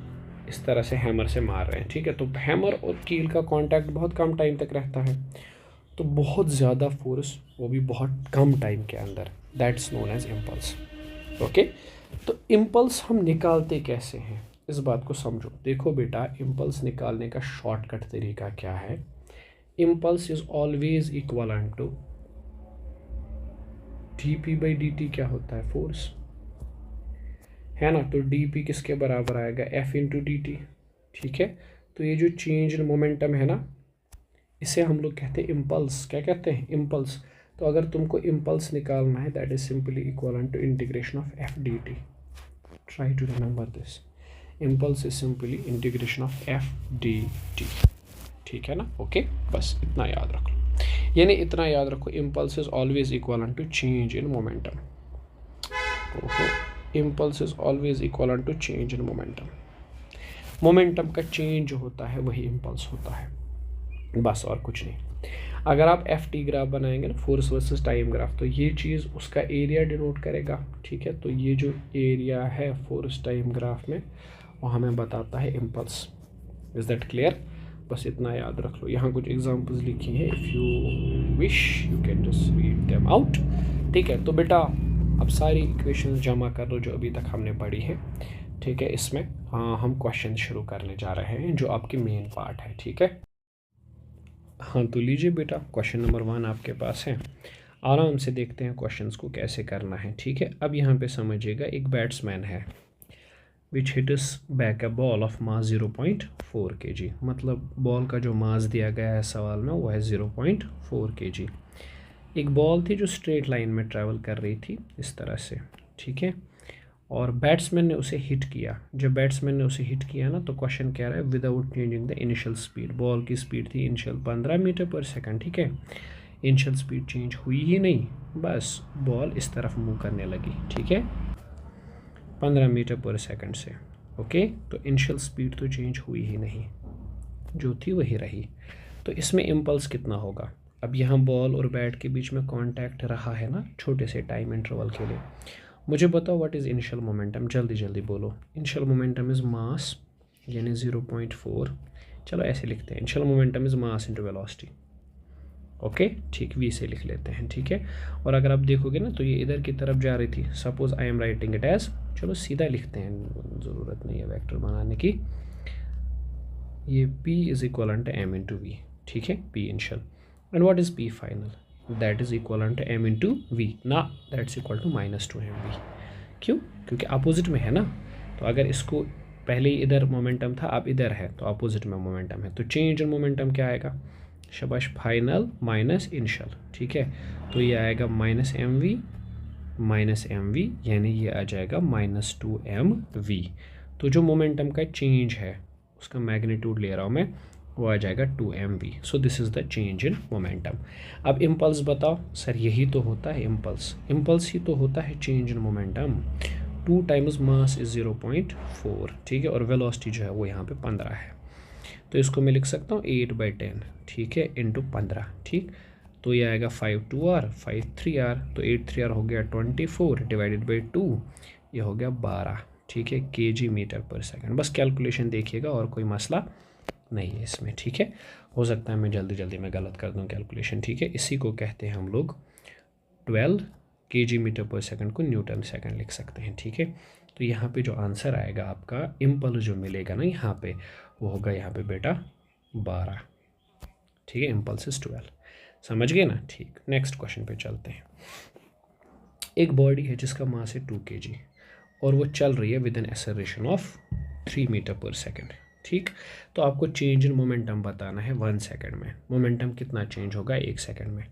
इस तरह से हैमर से मार रहे हैं, ठीक है। तो हैमर और कील का कांटेक्ट बहुत कम टाइम तक रहता है, तो बहुत ज़्यादा फोर्स वो भी बहुत कम टाइम के अंदर, that's known as impulse, okay. तो इम्पल्स हम निकालते कैसे हैं, इस बात को समझो। देखो बेटा, इम्पल्स निकालने का शॉर्टकट तरीका क्या है, impulse is always equivalent to dp/dt। क्या होता है, फोर्स, है ना। तो dp किसके बराबर आएगा, f × dt, ठीक है। तो ये जो चेंज इन मोमेंटम है ना, इसे हम लोग कहते हैं इम्पल्स। क्या कहते हैं? इम्पल्स। तो अगर तुमको इम्पल्स निकालना है, that is simply equal to integration of F D T. Try to remember this. Impulse is simply integration of F D T. ठीक है ना? ओके, बस इतना याद रख लो। यानी इतना याद रखो, impulse is always equal to change in momentum. Impulse is always equal to change in momentum. Momentum का चेंज जो होता है वही इम्पल्स होता है, बस और कुछ नहीं। अगर आप एफ टी ग्राफ बनाएंगे ना, फोर्स वर्सेस टाइम ग्राफ, तो ये चीज़ उसका एरिया डिनोट करेगा। ठीक है, तो ये जो एरिया है फोर्स टाइम ग्राफ में, वो हमें बताता है इम्पल्स। Is that clear? बस इतना याद रख लो। यहाँ कुछ एग्जांपल्स लिखी हैं, if you wish you can just read them out. ठीक है, तो बेटा अब सारी इक्वेशंस जमा कर लो जो अभी तक हमने पढ़ी है। ठीक है, इसमें हम क्वेश्चन शुरू करने जा रहे हैं जो आपकी मेन पार्ट है। ठीक है, हाँ तो लीजिए बेटा, क्वेश्चन नंबर 1 आपके पास है। आराम से देखते हैं क्वेश्चंस को कैसे करना है। ठीक है, अब यहाँ पे समझिएगा, एक बैट्समैन है which hits back a ball of mass 0.4 kg। मतलब बॉल का जो मास दिया गया है सवाल में वो है 0.4 kg। एक बॉल थी जो स्ट्रेट लाइन में ट्रैवल कर रही थी इस तरह से। ठीक है, और बैट्समैन ने उसे हिट किया। जब बैट्समैन ने उसे हिट किया ना, तो क्वेश्चन कह रहा है without changing the initial speed. Ball की स्पीड थी इनिशियल 15 मीटर पर सेकंड। ठीक है, इनिशियल स्पीड चेंज हुई ही नहीं, बस बॉल इस तरफ मूव करने लगी। ठीक है, 15 मीटर पर सेकंड से। ओके, तो इनिशियल स्पीड तो चेंज हुई ही नहीं, जो थी वही रही। तो इसमें इम्पल्स कितना होगा? अब यहाँ बॉल और बैट के बीच में कांटेक्ट रहा है ना, छोटे से टाइम इंटरवल के लिए। मुझे बताओ व्हाट इज़ इनिशियल मोमेंटम, जल्दी जल्दी बोलो। इनिशियल मोमेंटम इज़ मास, यानी 0.4। चलो ऐसे लिखते हैं, initial momentum is mass into velocity. Okay, ठीक, वी से लिख लेते हैं। ठीक है, और अगर आप देखोगे ना, तो ये इधर की तरफ जा रही थी। Suppose I am writing it as, चलो सीधा लिखते हैं, ज़रूरत नहीं है वेक्टर बनाने की। ये P is equal to M into V. ठीक है, P initial and what is P final, that is equal to M into V ना, दैट्स इक्वल टू -2mv। क्यों? क्योंकि अपोजिट में है ना। तो अगर इसको पहले ही इधर मोमेंटम था, अब इधर है, तो अपोजिट में मोमेंटम है, तो चेंज इन मोमेंटम क्या आएगा? शाबाश, फाइनल माइनस इनिशियल। ठीक है, तो ये आएगा -mv, यानी ये आ जाएगा -2mv। तो जो मोमेंटम का चेंज है उसका मैग्नीट्यूड ले रहा हूँ मैं, वो आ जाएगा 2mv। So this is the change in momentum. अब इम्पल्स बताओ सर, यही तो होता है इम्पल्स। इम्पल्स ही तो होता है change in momentum. 2 times mass is 0.4। ठीक है, और वेलोसिटी जो है वो यहाँ पे 15 है, तो इसको मैं लिख सकता हूँ 8/10। ठीक है, इंटू 15। ठीक, तो ये आएगा 5 2r 5 3r, तो 8 3r हो गया 24 डिवाइडेड बाई 2, ये हो गया 12। ठीक है, kg मीटर पर सेकंड। बस कैलकुलेशन देखिएगा, और कोई मसला नहीं है इसमें। ठीक है, हो सकता है मैं जल्दी जल्दी में गलत कर दूं कैलकुलेशन। ठीक है, इसी को कहते हैं हम लोग 12 kg मीटर पर सेकंड को न्यूटन सेकंड लिख सकते हैं। ठीक है, तो यहाँ पे जो आंसर आएगा आपका, इम्पल्स जो मिलेगा ना यहाँ पे, वो होगा यहाँ पे बेटा 12। ठीक है, इम्पल्स इज 12। समझ गए ना? ठीक, नेक्स्ट क्वेश्चन पे चलते हैं। एक बॉडी है जिसका मास है 2 kg और वो चल रही है with an acceleration of 3 metre per second. ठीक, तो आपको चेंज इन मोमेंटम बताना है 1 सेकंड में। मोमेंटम कितना चेंज होगा 1 सेकंड में।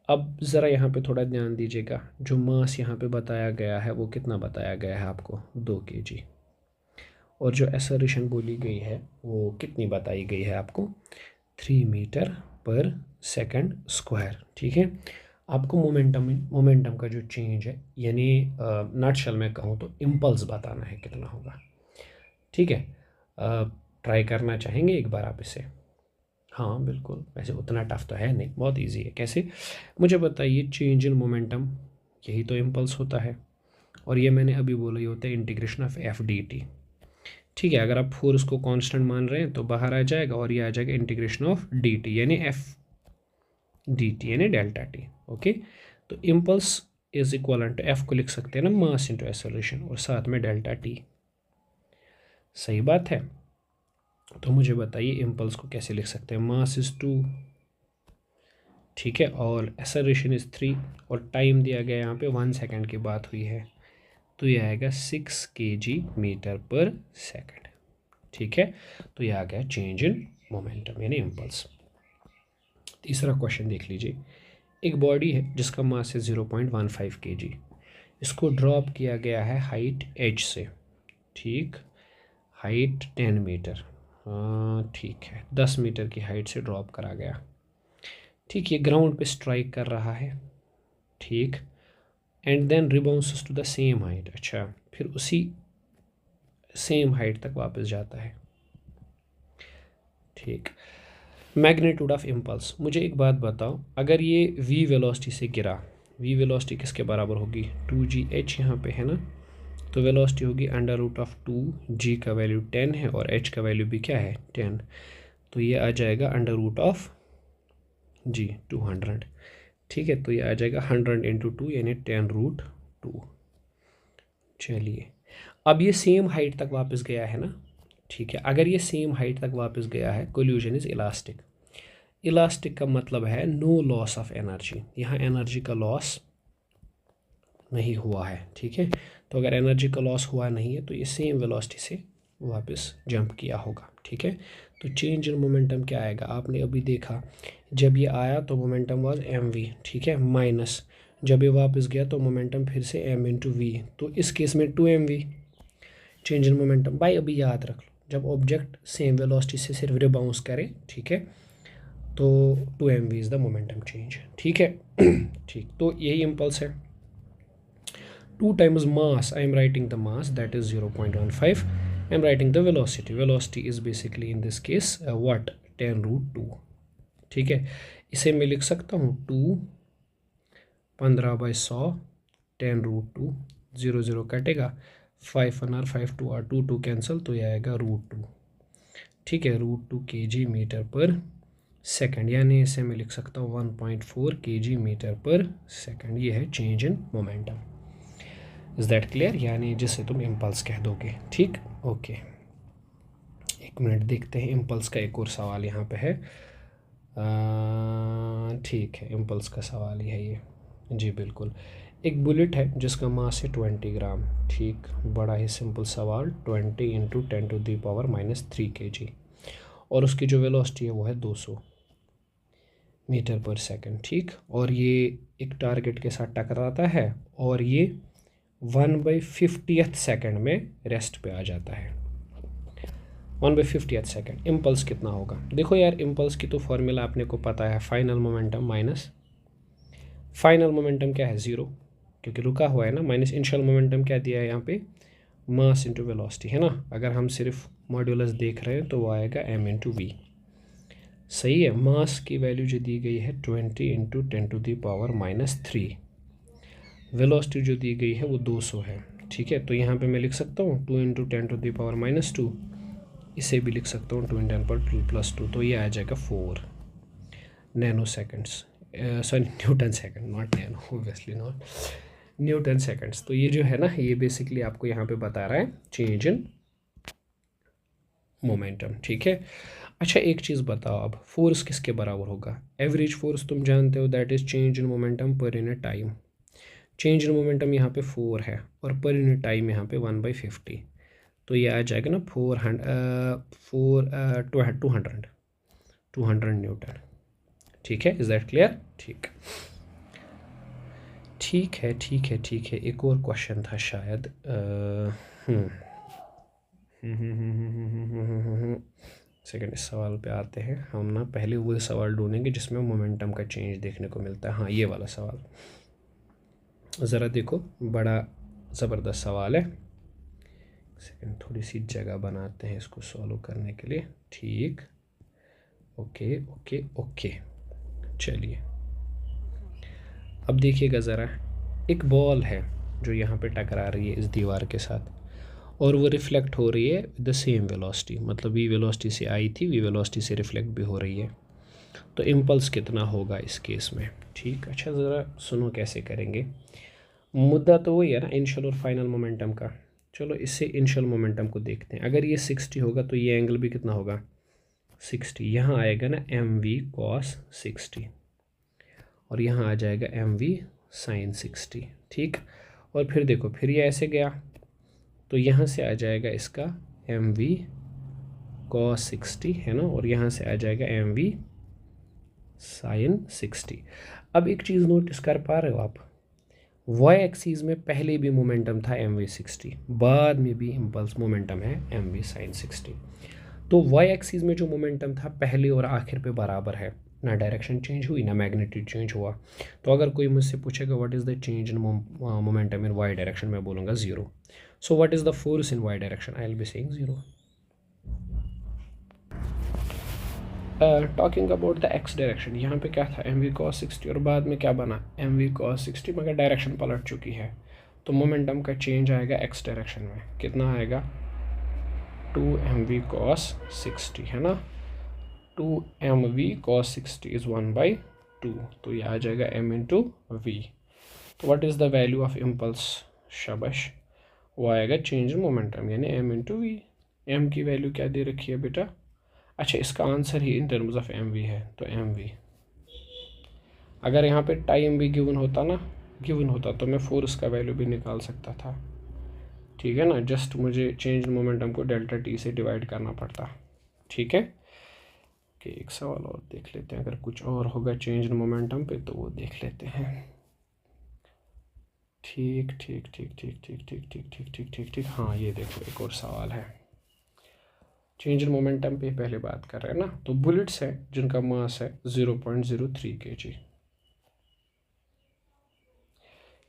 अब ज़रा यहाँ पे थोड़ा ध्यान दीजिएगा, जो मास यहाँ पे बताया गया है वो कितना बताया गया है आपको, 2 kg, और जो एक्सेलरेशन बोली गई है वो कितनी बताई गई है आपको, 3 मीटर पर सेकंड स्क्वायर। ठीक है, आपको मोमेंटम का जो चेंज है, यानी नटशेल में कहूँ तो इम्पल्स बताना है कितना होगा। ठीक है, ट्राई करना चाहेंगे एक बार आप इसे? हाँ बिल्कुल, वैसे उतना टफ तो है नहीं, बहुत इजी है। कैसे, मुझे बताइए। चेंज इन मोमेंटम, यही तो इम्पल्स होता है, और ये मैंने अभी बोला, ये होता है integration of F D T. ठीक है, अगर आप फोर्स को कांस्टेंट मान रहे हैं तो बाहर आ जाएगा, और ये आ जाएगा इंटीग्रेशन ऑफ डी टी, यानी एफ डी टी यानी डेल्टा टी। ओके, तो impulse is equal to F को लिख सकते हैं ना, मास इंटू एक्सेलरेशन, और साथ में डेल्टा टी। सही बात है। तो मुझे बताइए इम्पल्स को कैसे लिख सकते हैं? मास इज 2, ठीक है, और एक्सेलरेशन इज 3, और टाइम दिया गया यहाँ पे 1 सेकंड की बात हुई है, तो ये आएगा 6 kg मीटर पर सेकंड। ठीक है, तो ये आ गया चेंज इन मोमेंटम यानी इम्पल्स। तीसरा क्वेश्चन देख लीजिए, एक बॉडी है जिसका मास है 0.15 kg, इसको ड्रॉप किया गया है हाइट h से, ठीक, हाइट 10 मीटर, ठीक है 10 मीटर की हाइट से ड्रॉप करा गया, ठीक, ये ग्राउंड पे स्ट्राइक कर रहा है, ठीक, and then rebounces to the same height, अच्छा फिर उसी सेम हाइट तक वापस जाता है, ठीक। मैग्नीट्यूड ऑफ इम्पल्स, मुझे एक बात बताओ, अगर ये v वेलोसिटी से गिरा, v वेलोसिटी किसके बराबर होगी, 2gh यहाँ पे है ना, तो वेलोसिटी होगी अंडर रूट ऑफ 2g का वैल्यू 10 है और h का वैल्यू भी क्या है 10, तो ये आ जाएगा अंडर रूट ऑफ g 200, ठीक है, तो ये आ जाएगा 100 इंटू 2 यानी 10√2। चलिए अब ये सेम हाइट तक वापस गया है ना, ठीक है, अगर ये सेम हाइट तक वापस गया है, कोल्यूशन इज इलास्टिक, इलास्टिक का मतलब है नो लॉस ऑफ एनर्जी, यहाँ एनर्जी का लॉस नहीं हुआ है, ठीक है, तो अगर एनर्जी का लॉस हुआ नहीं है तो ये सेम वेलोसिटी से वापस जंप किया होगा, ठीक है, तो चेंज इन मोमेंटम क्या आएगा, आपने अभी देखा जब ये आया तो मोमेंटम वाज mv, ठीक है, माइनस जब ये वापस गया तो मोमेंटम फिर से m इंटू वी, तो इस केस में 2mv चेंज इन मोमेंटम। भाई अभी याद रख लो, जब ऑब्जेक्ट सेम वेलोसिटी से सिर्फ रिबाउंस करे, ठीक है, तो 2mv is the momentum change, ठीक है ठीक, तो यही इम्पल्स है। 2 times mass, I am writing the mass, that is 0.15, I am writing the velocity, velocity is basically in this case what 10√2, ठीक है, इसे मैं लिख सकता हूँ 2 15/100 10√2, 0 0 कटेगा, 5 1 5 2 और 2 2 कैंसिल, तो ये आएगा √2, ठीक है, √2 kg मीटर पर सेकंड, यानी इसे मैं लिख सकता हूँ 1.4 kg मीटर पर सेकंड, ये है change in momentum. Is that clear, यानी जिसे तुम इम्पल्स कह दोगे, ठीक, ओके। एक मिनट देखते हैं, इम्पल्स का एक और सवाल यहाँ पे है, ठीक है, इम्पल्स का सवाल ही है ये, जी बिल्कुल। एक बुलेट है जिसका मास है 20 ग्राम, ठीक, बड़ा ही सिंपल सवाल, 20 इंटू 10⁻³ kg, और उसकी जो वेलोसिटी है वो है 200 मीटर पर सेकंड, ठीक, और ये एक टारगेट के साथ टकराता है और ये 1/50th सेकंड में रेस्ट पे आ जाता है, 1/50th सेकंड, इम्पल्स कितना होगा, देखो यार इम्पल्स की तो फॉर्मूला आपने को पता है, final momentum minus final momentum क्या है 0, क्योंकि रुका हुआ है ना, माइनस इनिशियल मोमेंटम क्या दिया है यहाँ पे, मास इंटू वेलोसिटी है ना, अगर हम सिर्फ मॉड्यूलस देख रहे हैं तो वो आएगा m इंटू वी, सही है, मास की वैल्यू जो दी गई है 20 इंटू 10⁻³ वेलोसिटी जो दी गई है वो 200 है, ठीक है, तो यहाँ पे मैं लिख सकता हूँ 2 इंटू 10⁻², इसे भी लिख सकता हूँ 2 × 10⁻², तो ये आ जाएगा 4 nano seconds, sorry Newton second, not nano, obviously not Newton seconds. तो ये जो है ना, ये बेसिकली आपको यहाँ पे बता रहा है चेंज इन मोमेंटम, ठीक है। अच्छा एक चीज़ बताओ, अब फोर्स किसके बराबर होगा, एवरेज फोर्स तुम जानते हो, that is change in momentum पर unit time, change in momentum यहाँ पे 4 है और पर यूनिट टाइम यहाँ पे 1/50, तो ये आ जाएगा ना 200 न्यूटन, ठीक है, इज़ दैट क्लियर, ठीक, ठीक है ठीक है ठीक है। एक और क्वेश्चन था शायद, सेकंड, इस सवाल पे आते हैं हम ना, पहले वो सवाल ढूंढेंगे जिसमें मोमेंटम का चेंज देखने को मिलता है, हाँ ये वाला सवाल, ज़रा देखो बड़ा ज़बरदस्त सवाल है, सेकंड थोड़ी सी जगह बनाते हैं इसको सॉल्व करने के लिए, ठीक, ओके ओके ओके। चलिए अब देखिएगा ज़रा, एक बॉल है जो यहाँ पे टकरा रही है इस दीवार के साथ और वो रिफ्लेक्ट हो रही है विद द सेम वेलोसिटी, मतलब v वेलोसिटी से आई थी, v वेलोसिटी से रिफ्लेक्ट भी हो रही है, तो इम्पल्स कितना होगा इस केस में, ठीक। अच्छा ज़रा सुनो कैसे करेंगे, मुद्दा तो वही है ना इनिशियल और फाइनल मोमेंटम का, चलो इससे इनिशियल मोमेंटम को देखते हैं, अगर ये 60 होगा तो ये एंगल भी कितना होगा 60, यहाँ आएगा ना mv cos 60 और यहाँ आ जाएगा mv sin 60, ठीक, और फिर देखो फिर ये ऐसे गया तो यहाँ से आ जाएगा इसका mv cos 60 है ना, और यहाँ से आ जाएगा mv sin 60। अब एक चीज़ नोटिस कर पा रहे हो आप, y एक्सीज में पहले भी मोमेंटम था mv 60, बाद में भी इम्पल्स मोमेंटम है mv sin 60। तो y एक्सीज में जो मोमेंटम था पहले और आखिर पे बराबर है, ना डायरेक्शन चेंज हुई ना मैग्नीट्यूड चेंज हुआ। तो अगर कोई मुझसे पूछेगा what is the change in momentum in y direction, मैं बोलूँगा 0। So what is the force in y direction, I will be saying 0। Talking about the x direction, यहाँ पे क्या था mv cos 60 और बाद में क्या बना mv cos 60, मगर डायरेक्शन पलट चुकी है। तो मोमेंटम का चेंज आएगा एक्स डायरेक्शन में, कितना आएगा 2mv cos 60 है ना, 2mv cos 60 इज़ 1/2, तो ये आ जाएगा m इंटू वी। तो what is the value of impulse, शाबाश, वो आएगा चेंज इन मोमेंटम यानी m इंटू वी। m की वैल्यू क्या दे रखी है बेटा, अच्छा इसका answer he in terms of mv है, तो mv। अगर यहाँ पे टाइम भी गिवन होता तो मैं फोर्स का वैल्यू भी निकाल सकता था, ठीक है ना, जस्ट मुझे चेंज इन मोमेंटम को डेल्टा टी से डिवाइड करना पड़ता, ठीक है। कि एक सवाल और देख लेते हैं, अगर कुछ और होगा चेंज इन मोमेंटम पे तो वो देख लेते हैं। ठीक, हाँ ये देखो एक और सवाल है, चेंज इन मोमेंटम पे पहले बात कर रहे हैं ना। तो बुलेट्स है जिनका मास है 0.03 kg,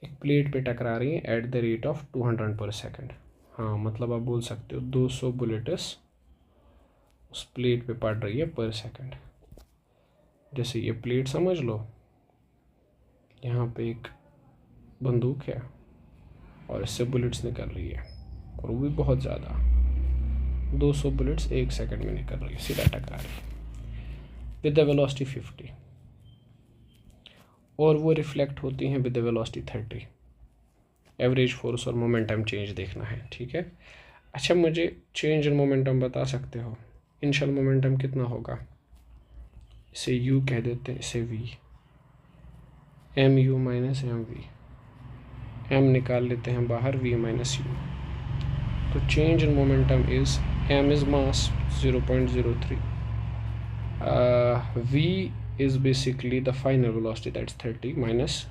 एक प्लेट पे टकरा रही है एट द रेट ऑफ 200 पर सेकंड। हाँ मतलब आप बोल सकते हो 200 बुलेट्स उस प्लेट पे पड़ रही है पर सेकंड। जैसे ये प्लेट समझ लो, यहाँ पे एक बंदूक है और इससे बुलेट्स निकल रही है, और वो भी बहुत ज़्यादा, 200 बुलेट्स एक सेकंड में निकल रही है, सीधा टकरा रही है विद द वेलोसिटी 50, और वो रिफ्लेक्ट होती हैं with the velocity 30। Average force और मोमेंटम चेंज देखना है, ठीक है। अच्छा मुझे चेंज इन मोमेंटम बता सकते हो, इनिशियल मोमेंटम कितना होगा, इसे u कह देते हैं, इसे v, mu minus M V, m निकाल लेते हैं बाहर, v माइनस u। तो change in momentum is m is mass 0.03, v is basically the final velocity, that's 30 minus,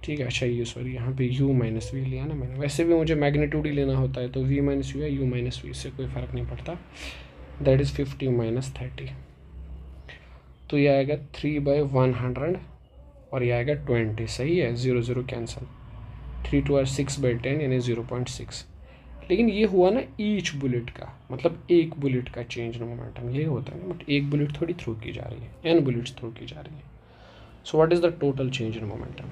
ठीक है। अच्छा ये सॉरी यहाँ पे u माइनस वी लिया ना मैंने, वैसे भी मुझे मैग्नीट्यूड ही लेना होता है, तो v माइनस यू है, u माइनस वी, इससे कोई फ़र्क नहीं पड़ता। दैट इज़ 50 माइनस 30, तो ये आएगा 3/100 और ये आएगा 20, सही है, 0 0 कैंसिल, 3 2 6/10 यानी 0.6। लेकिन ये हुआ ना ईच बुलेट का, मतलब एक बुलेट का चेंज इन मोमेंटम ये होता है ना, बट एक बुलेट थोड़ी थ्रो की जा रही है, n बुलेट्स थ्रो की जा रही है। So what is the total change in momentum,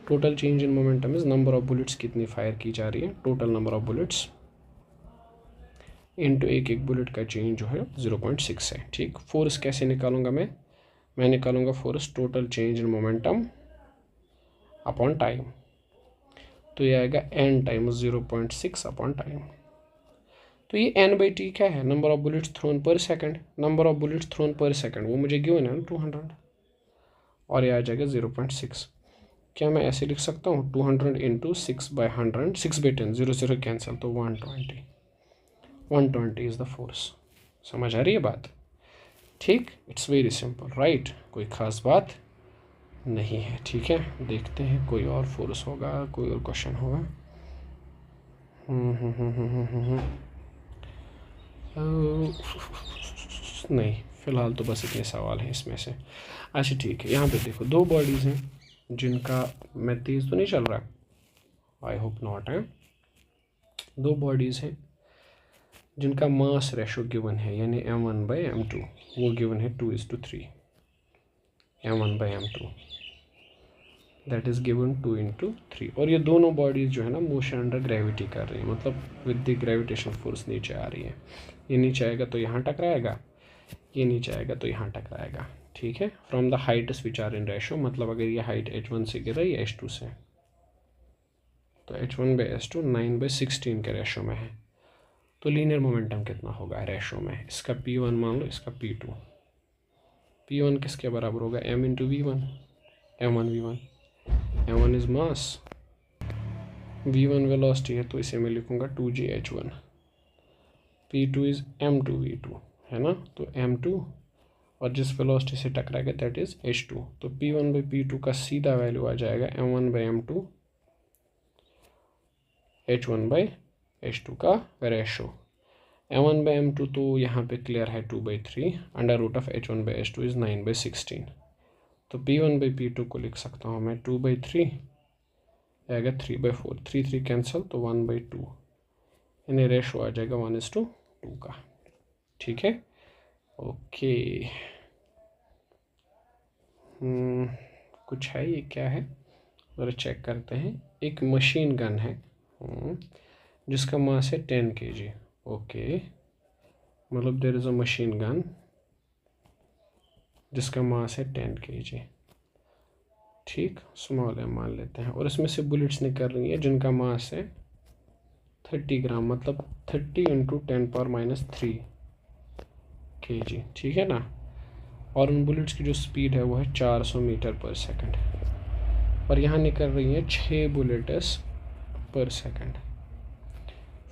total change in momentum is number of bullets कितनी फायर की जा रही है, total number of bullets into एक बुलेट का चेंज जो है 0.6 है, ठीक। फोर्स कैसे निकालूंगा मैं निकालूंगा force total change in momentum upon time, तो ये आएगा n टाइम्स 0.6 अपॉन टाइम। तो ये n/t क्या है, number of bullets thrown per second, number of bullets thrown per second वो मुझे गिवन है ना 200, और ये आ जाएगा 0.6। क्या मैं ऐसे लिख सकता हूँ 200 इंटू 6/100, 6/10, 0 0 कैंसिल, तो 120 इज़ द फोर्स। समझ आ रही है बात, ठीक। इट्स वेरी सिंपल राइट, कोई ख़ास बात नहीं है, ठीक है। देखते हैं कोई और फोर्स होगा, कोई और क्वेश्चन होगा। नहीं फ़िलहाल तो बस इतने सवाल हैं इसमें से। अच्छा ठीक है, यहाँ पे देखो दो बॉडीज़ हैं जिनका, मैं तेज़ तो नहीं चल रहा, आई होप नॉट है, दो बॉडीज़ हैं जिनका मास रेशो गिवन है, यानी m1/m2, वो गिवन है 2:3, m1/m2 दैट इज़ गिवन 2:3। और ये दोनों बॉडीज़ जो है ना मोशन अंडर ग्रेविटी कर रही है, मतलब विद द ग्रेविटेशन फोर्स नीचे आ रही है। ये नीचे आएगा तो यहाँ टकराएगा, ये नीचे आएगा तो यहाँ टकराएगा, ठीक है। From the heights which are in ratio, मतलब अगर ये हाइट h1 से गिर रही है h2 से, तो h1/h2 9/16 के रेशो में है। तो लीनियर मोमेंटम कितना होगा रेशो में, इसका p1 मान लो, इसका p2, p1 किसके बराबर होगा, m into v1, m1v1, m1 is mass, v1 velocity है, तो इसे मैं लिखूंगा 2gh1, P2 इज़ m2v2 है ना, तो m2 और जिस वेलोसिटी से टकराएगा दैट इज़ h2, तो P1/P2 का सीधा वैल्यू आ जाएगा m1/m2 h1/h2 का रेशो। m1/m2 तो यहाँ पे क्लियर है 2/3, √h1/h2 इज़ 9/16, तो P1/P2 को लिख सकता हूँ मैं 2/3 आएगा 3/4, 3 कैंसिल तो 1/2, यानी रेशो आ जाएगा 1:2 का। ठीक है, ओके। कुछ है, ये क्या है ज़रा चेक करते हैं। एक मशीन गन है जिसका मास है 10 kg। ओके, मतलब there is a machine gun जिसका मास है 10 kg, ठीक, स्मॉल है मान लेते हैं, और इसमें से बुलेट्स निकल रही है जिनका मास है 30 ग्राम, मतलब 30 × 10⁻³ kg, ठीक है ना। और उन बुलेट्स की जो स्पीड है वो है 400 मीटर पर सेकंड, और यहाँ निकल रही है 6 bullets per second.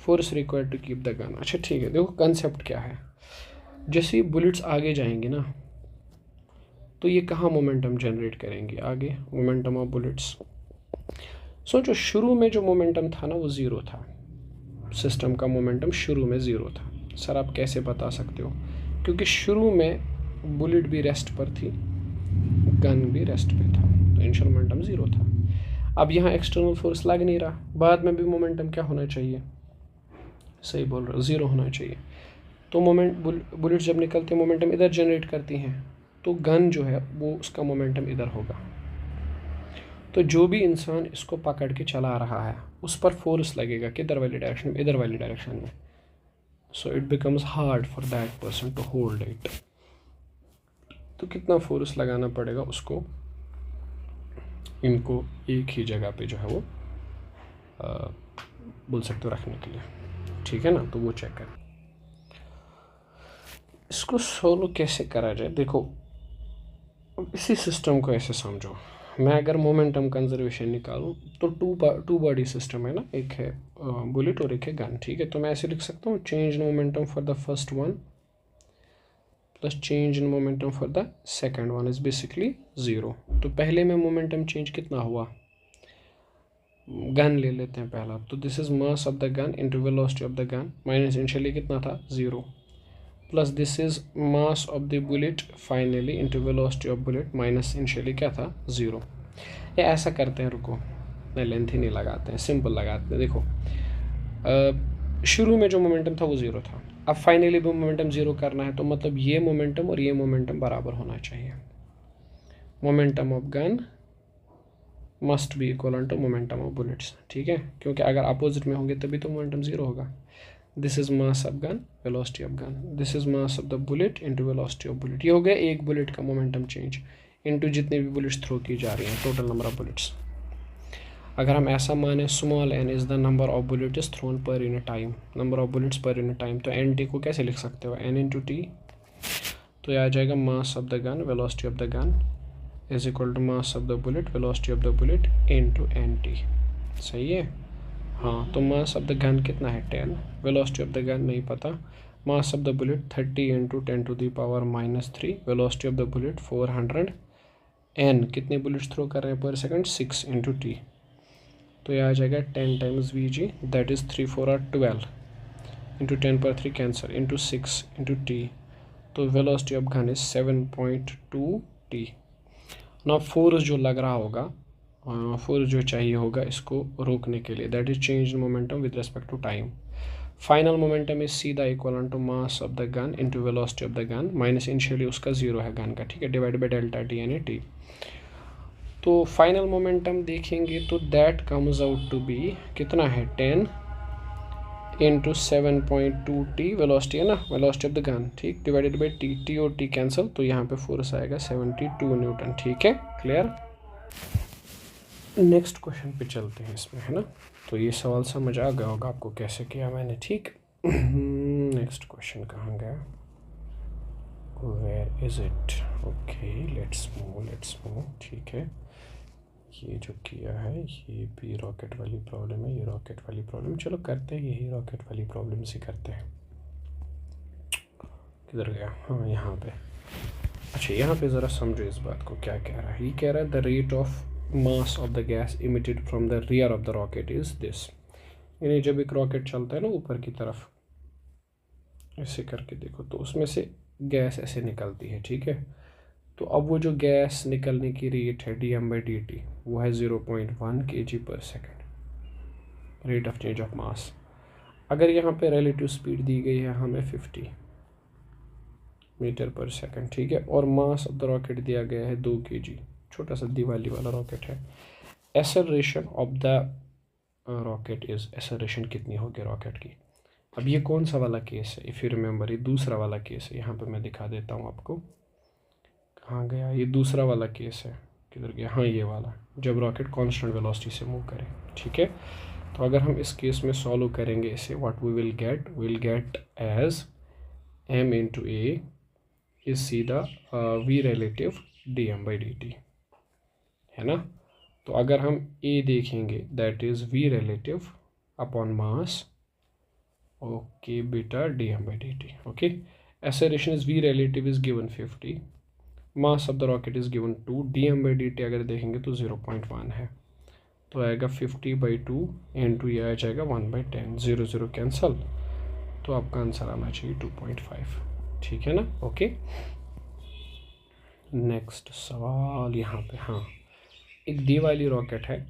Force required to keep the gun. अच्छा ठीक है, देखो कंसेप्ट क्या है। जैसे ही बुलेट्स आगे जाएंगे ना, तो ये कहाँ मोमेंटम जनरेट करेंगे आगे, मोमेंटम ऑफ बुलेट्स। सोचो शुरू में जो मोमेंटम था ना वो ज़ीरो था, सिस्टम का मोमेंटम शुरू में ज़ीरो था। सर आप कैसे बता सकते हो? क्योंकि शुरू में बुलेट भी रेस्ट पर थी, गन भी रेस्ट पे था, तो इनिशियल मोमेंटम ज़ीरो था। अब यहाँ एक्सटर्नल फोर्स लग नहीं रहा, बाद में भी मोमेंटम क्या होना चाहिए, सही बोल रहे हो, ज़ीरो होना चाहिए। तो बुलेट जब निकलते हैं मोमेंटम इधर जनरेट करती हैं, तो गन जो है वो उसका मोमेंटम इधर होगा। तो जो भी इंसान इसको पकड़ के चला रहा है उस पर फोर्स लगेगा किधर वाली डायरेक्शन में, इधर वाली डायरेक्शन में। So it becomes hard for that person to hold it. तो कितना फोर्स लगाना पड़ेगा उसको, इनको एक ही जगह पे जो है वो बोल सकते हो रखने के लिए, ठीक है ना। तो वो चेक करें। इसको सोल्व कैसे करा जाए, देखो इसी सिस्टम को ऐसे समझो। मैं अगर मोमेंटम कंजर्वेशन निकालूं तो टू बॉडी सिस्टम है ना, एक है बुलेट और एक है गन, ठीक है। तो मैं ऐसे लिख सकता हूँ change in momentum for the first one plus change in momentum for the second one is basically 0। तो पहले में मोमेंटम चेंज कितना हुआ, गन ले लेते हैं पहला, तो this is mass of the gun into velocity of the gun minus initially कितना था 0, plus this is mass of the bullet finally into velocity of bullet minus initially क्या था 0। ये ऐसा करते हैं, रुको मैं लेंथ ही नहीं लगाते हैं, सिंपल लगाते हैं। देखो शुरू में जो मोमेंटम था वो 0 था, अब फाइनली भी मोमेंटम 0 करना है, तो मतलब ये मोमेंटम और ये मोमेंटम बराबर होना चाहिए। Momentum of gun must be equal to momentum of bullets, ठीक है, क्योंकि अगर अपोजिट में होंगे तभी तो मोमेंटम 0 होगा। This is mass of gun, velocity of gun, this is mass of the bullet into velocity of bullet. ये हो गया एक बुलेट का मोमेंटम चेंज इंटू जितने भी बुलेट्स थ्रो की जा रही हैं, टोटल नंबर ऑफ बुलेट्स। अगर हम ऐसा माने small n is the number of bullets thrown per in time, number of bullets per in time, तो एन टी को कैसे लिख सकते हो, n इंटू टी, तो यह आ जाएगा mass of the gun, velocity of the gun is equal to mass of the bullet, velocity of the bullet into N T. सही है, हाँ। तो मास ऑफ द गन कितना है 10, वेलोसिटी ऑफ द गन नहीं पता, mass of the bullet 30 into 10⁻³ velocity of the bullet 400, N कितने bullets throw कर रहे हैं पर सेकंड 6 इंटू टी, तो यह आ जाएगा 10 times V G, that is 3 4 12 into 10⁻³ कैंसर इंटू 6 इंटू टी, तो velocity of gun is 7.2 T. ना फोर्स जो लग रहा होगा, फोर्स जो चाहिए होगा इसको रोकने के लिए, that is change in momentum with respect to time. Final momentum is सीधा equal to mass of the gun into velocity of the gun minus initially उसका 0 है गन का, ठीक है, डिवाइड बाई डेल्टा टी यानी टी। तो final momentum देखेंगे तो that comes out to be कितना है 10 इंटू 7.2 टी, वेलोसिटी है ना, वेलोसिटी ऑफ द गन, ठीक, डिवाइडेड बाई टी, टी और टी कैंसिल, तो यहाँ पे फोर्स आएगा 72 न्यूटन, ठीक है, क्लियर। नेक्स्ट क्वेश्चन पे चलते हैं इसमें, है ना। तो ये सवाल समझ आ गया होगा आपको कैसे किया मैंने, ठीक। नेक्स्ट क्वेश्चन कहाँ गया, where is it, okay let's move, ठीक है। ये जो किया है ये भी रॉकेट वाली प्रॉब्लम है, ये रॉकेट वाली प्रॉब्लम, चलो करते हैं यही रॉकेट वाली प्रॉब्लम से करते हैं। किधर गया, हाँ यहाँ पे। अच्छा यहाँ पे ज़रा समझो इस बात को, क्या कह रहा है। ये कह रहा है the rate of mass of the gas emitted from the rear of the rocket is this. यानी जब एक रॉकेट चलता है ना ऊपर की तरफ, ऐसे करके देखो, तो उसमें से गैस ऐसे निकलती है, ठीक है। तो अब वो जो गैस निकलने की रेट है dm/dt, वो है 0.1 kg/s, rate of change of मास। अगर यहाँ पे रिलेटिव स्पीड दी गई है हमें 50 मीटर/सेकंड, ठीक है, और मास ऑफ द रॉकेट दिया गया है 2 kg, छोटा सा दिवाली वाला रॉकेट है। Acceleration of the rocket is, acceleration कितनी होगी रॉकेट की। अब ये कौन सा वाला केस है, इफ़ यू रिमेंबर, ये दूसरा वाला केस है। यहाँ पे मैं दिखा देता हूँ आपको, कहाँ गया, ये दूसरा वाला केस है, किधर गया, हाँ ये वाला, जब रॉकेट कांस्टेंट वेलोसिटी से मूव करे, ठीक है। तो अगर हम इस केस में सॉल्व करेंगे इसे, what we will get as m into a is सीधा v रिलेटिव dm/dt, है ना। तो अगर हम a देखेंगे, that is v relative upon mass, okay बेटा, dm/dt, okay. Acceleration is v relative is given 50, mass of the rocket is given 2, dm/dt अगर देखेंगे तो 0.1 है, तो आएगा 50/2 इंटू ये आ जाएगा 1/10, 0 0 कैंसल, तो आपका आंसर आना चाहिए 2.5, ठीक है ना, ओके। नेक्स्ट सवाल यहाँ पे, हाँ, एक दी वाली रॉकेट है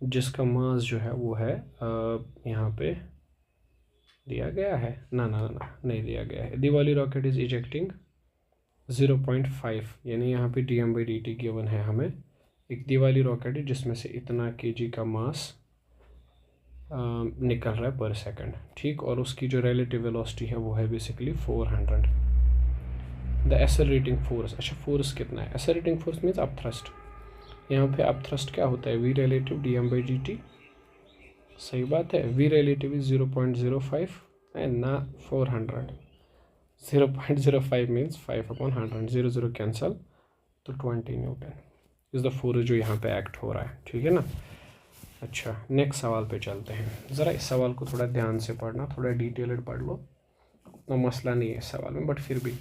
जिसका मास जो है वो है यहाँ पे दिया गया है, ना ना ना नहीं दिया गया है। दी वाली रॉकेट इज इजेक्टिंग 0.5, यानी यहाँ पे dm/dt गिवन है हमें। एक दी वाली रॉकेट है जिसमें से इतना kg का मास निकल रहा है पर सेकंड, ठीक, और उसकी जो रिलेटिव वेलोसिटी है वो है बेसिकली 400। द एक्सेलरेटिंग फोर्स, अच्छा फोर्स कितना है, accelerating force means up thrust. यहाँ पे अप थ्रस्ट क्या होता है, v रिलेटिव dm/dt, सही बात है। v रिलेटिव इज 0.05 एंड ना 400, 0.05 मीन्स 5/100, 0 0 कैंसल, तो 20 न्यूटन इज़ द फोर्स जो यहाँ पे एक्ट हो रहा है, ठीक है ना। अच्छा नेक्स्ट सवाल पे चलते हैं, ज़रा इस सवाल को थोड़ा ध्यान से पढ़ना, थोड़ा डिटेल्ड पढ़ लो, उतना मसला नहीं है इस सवाल में, बट फिर भी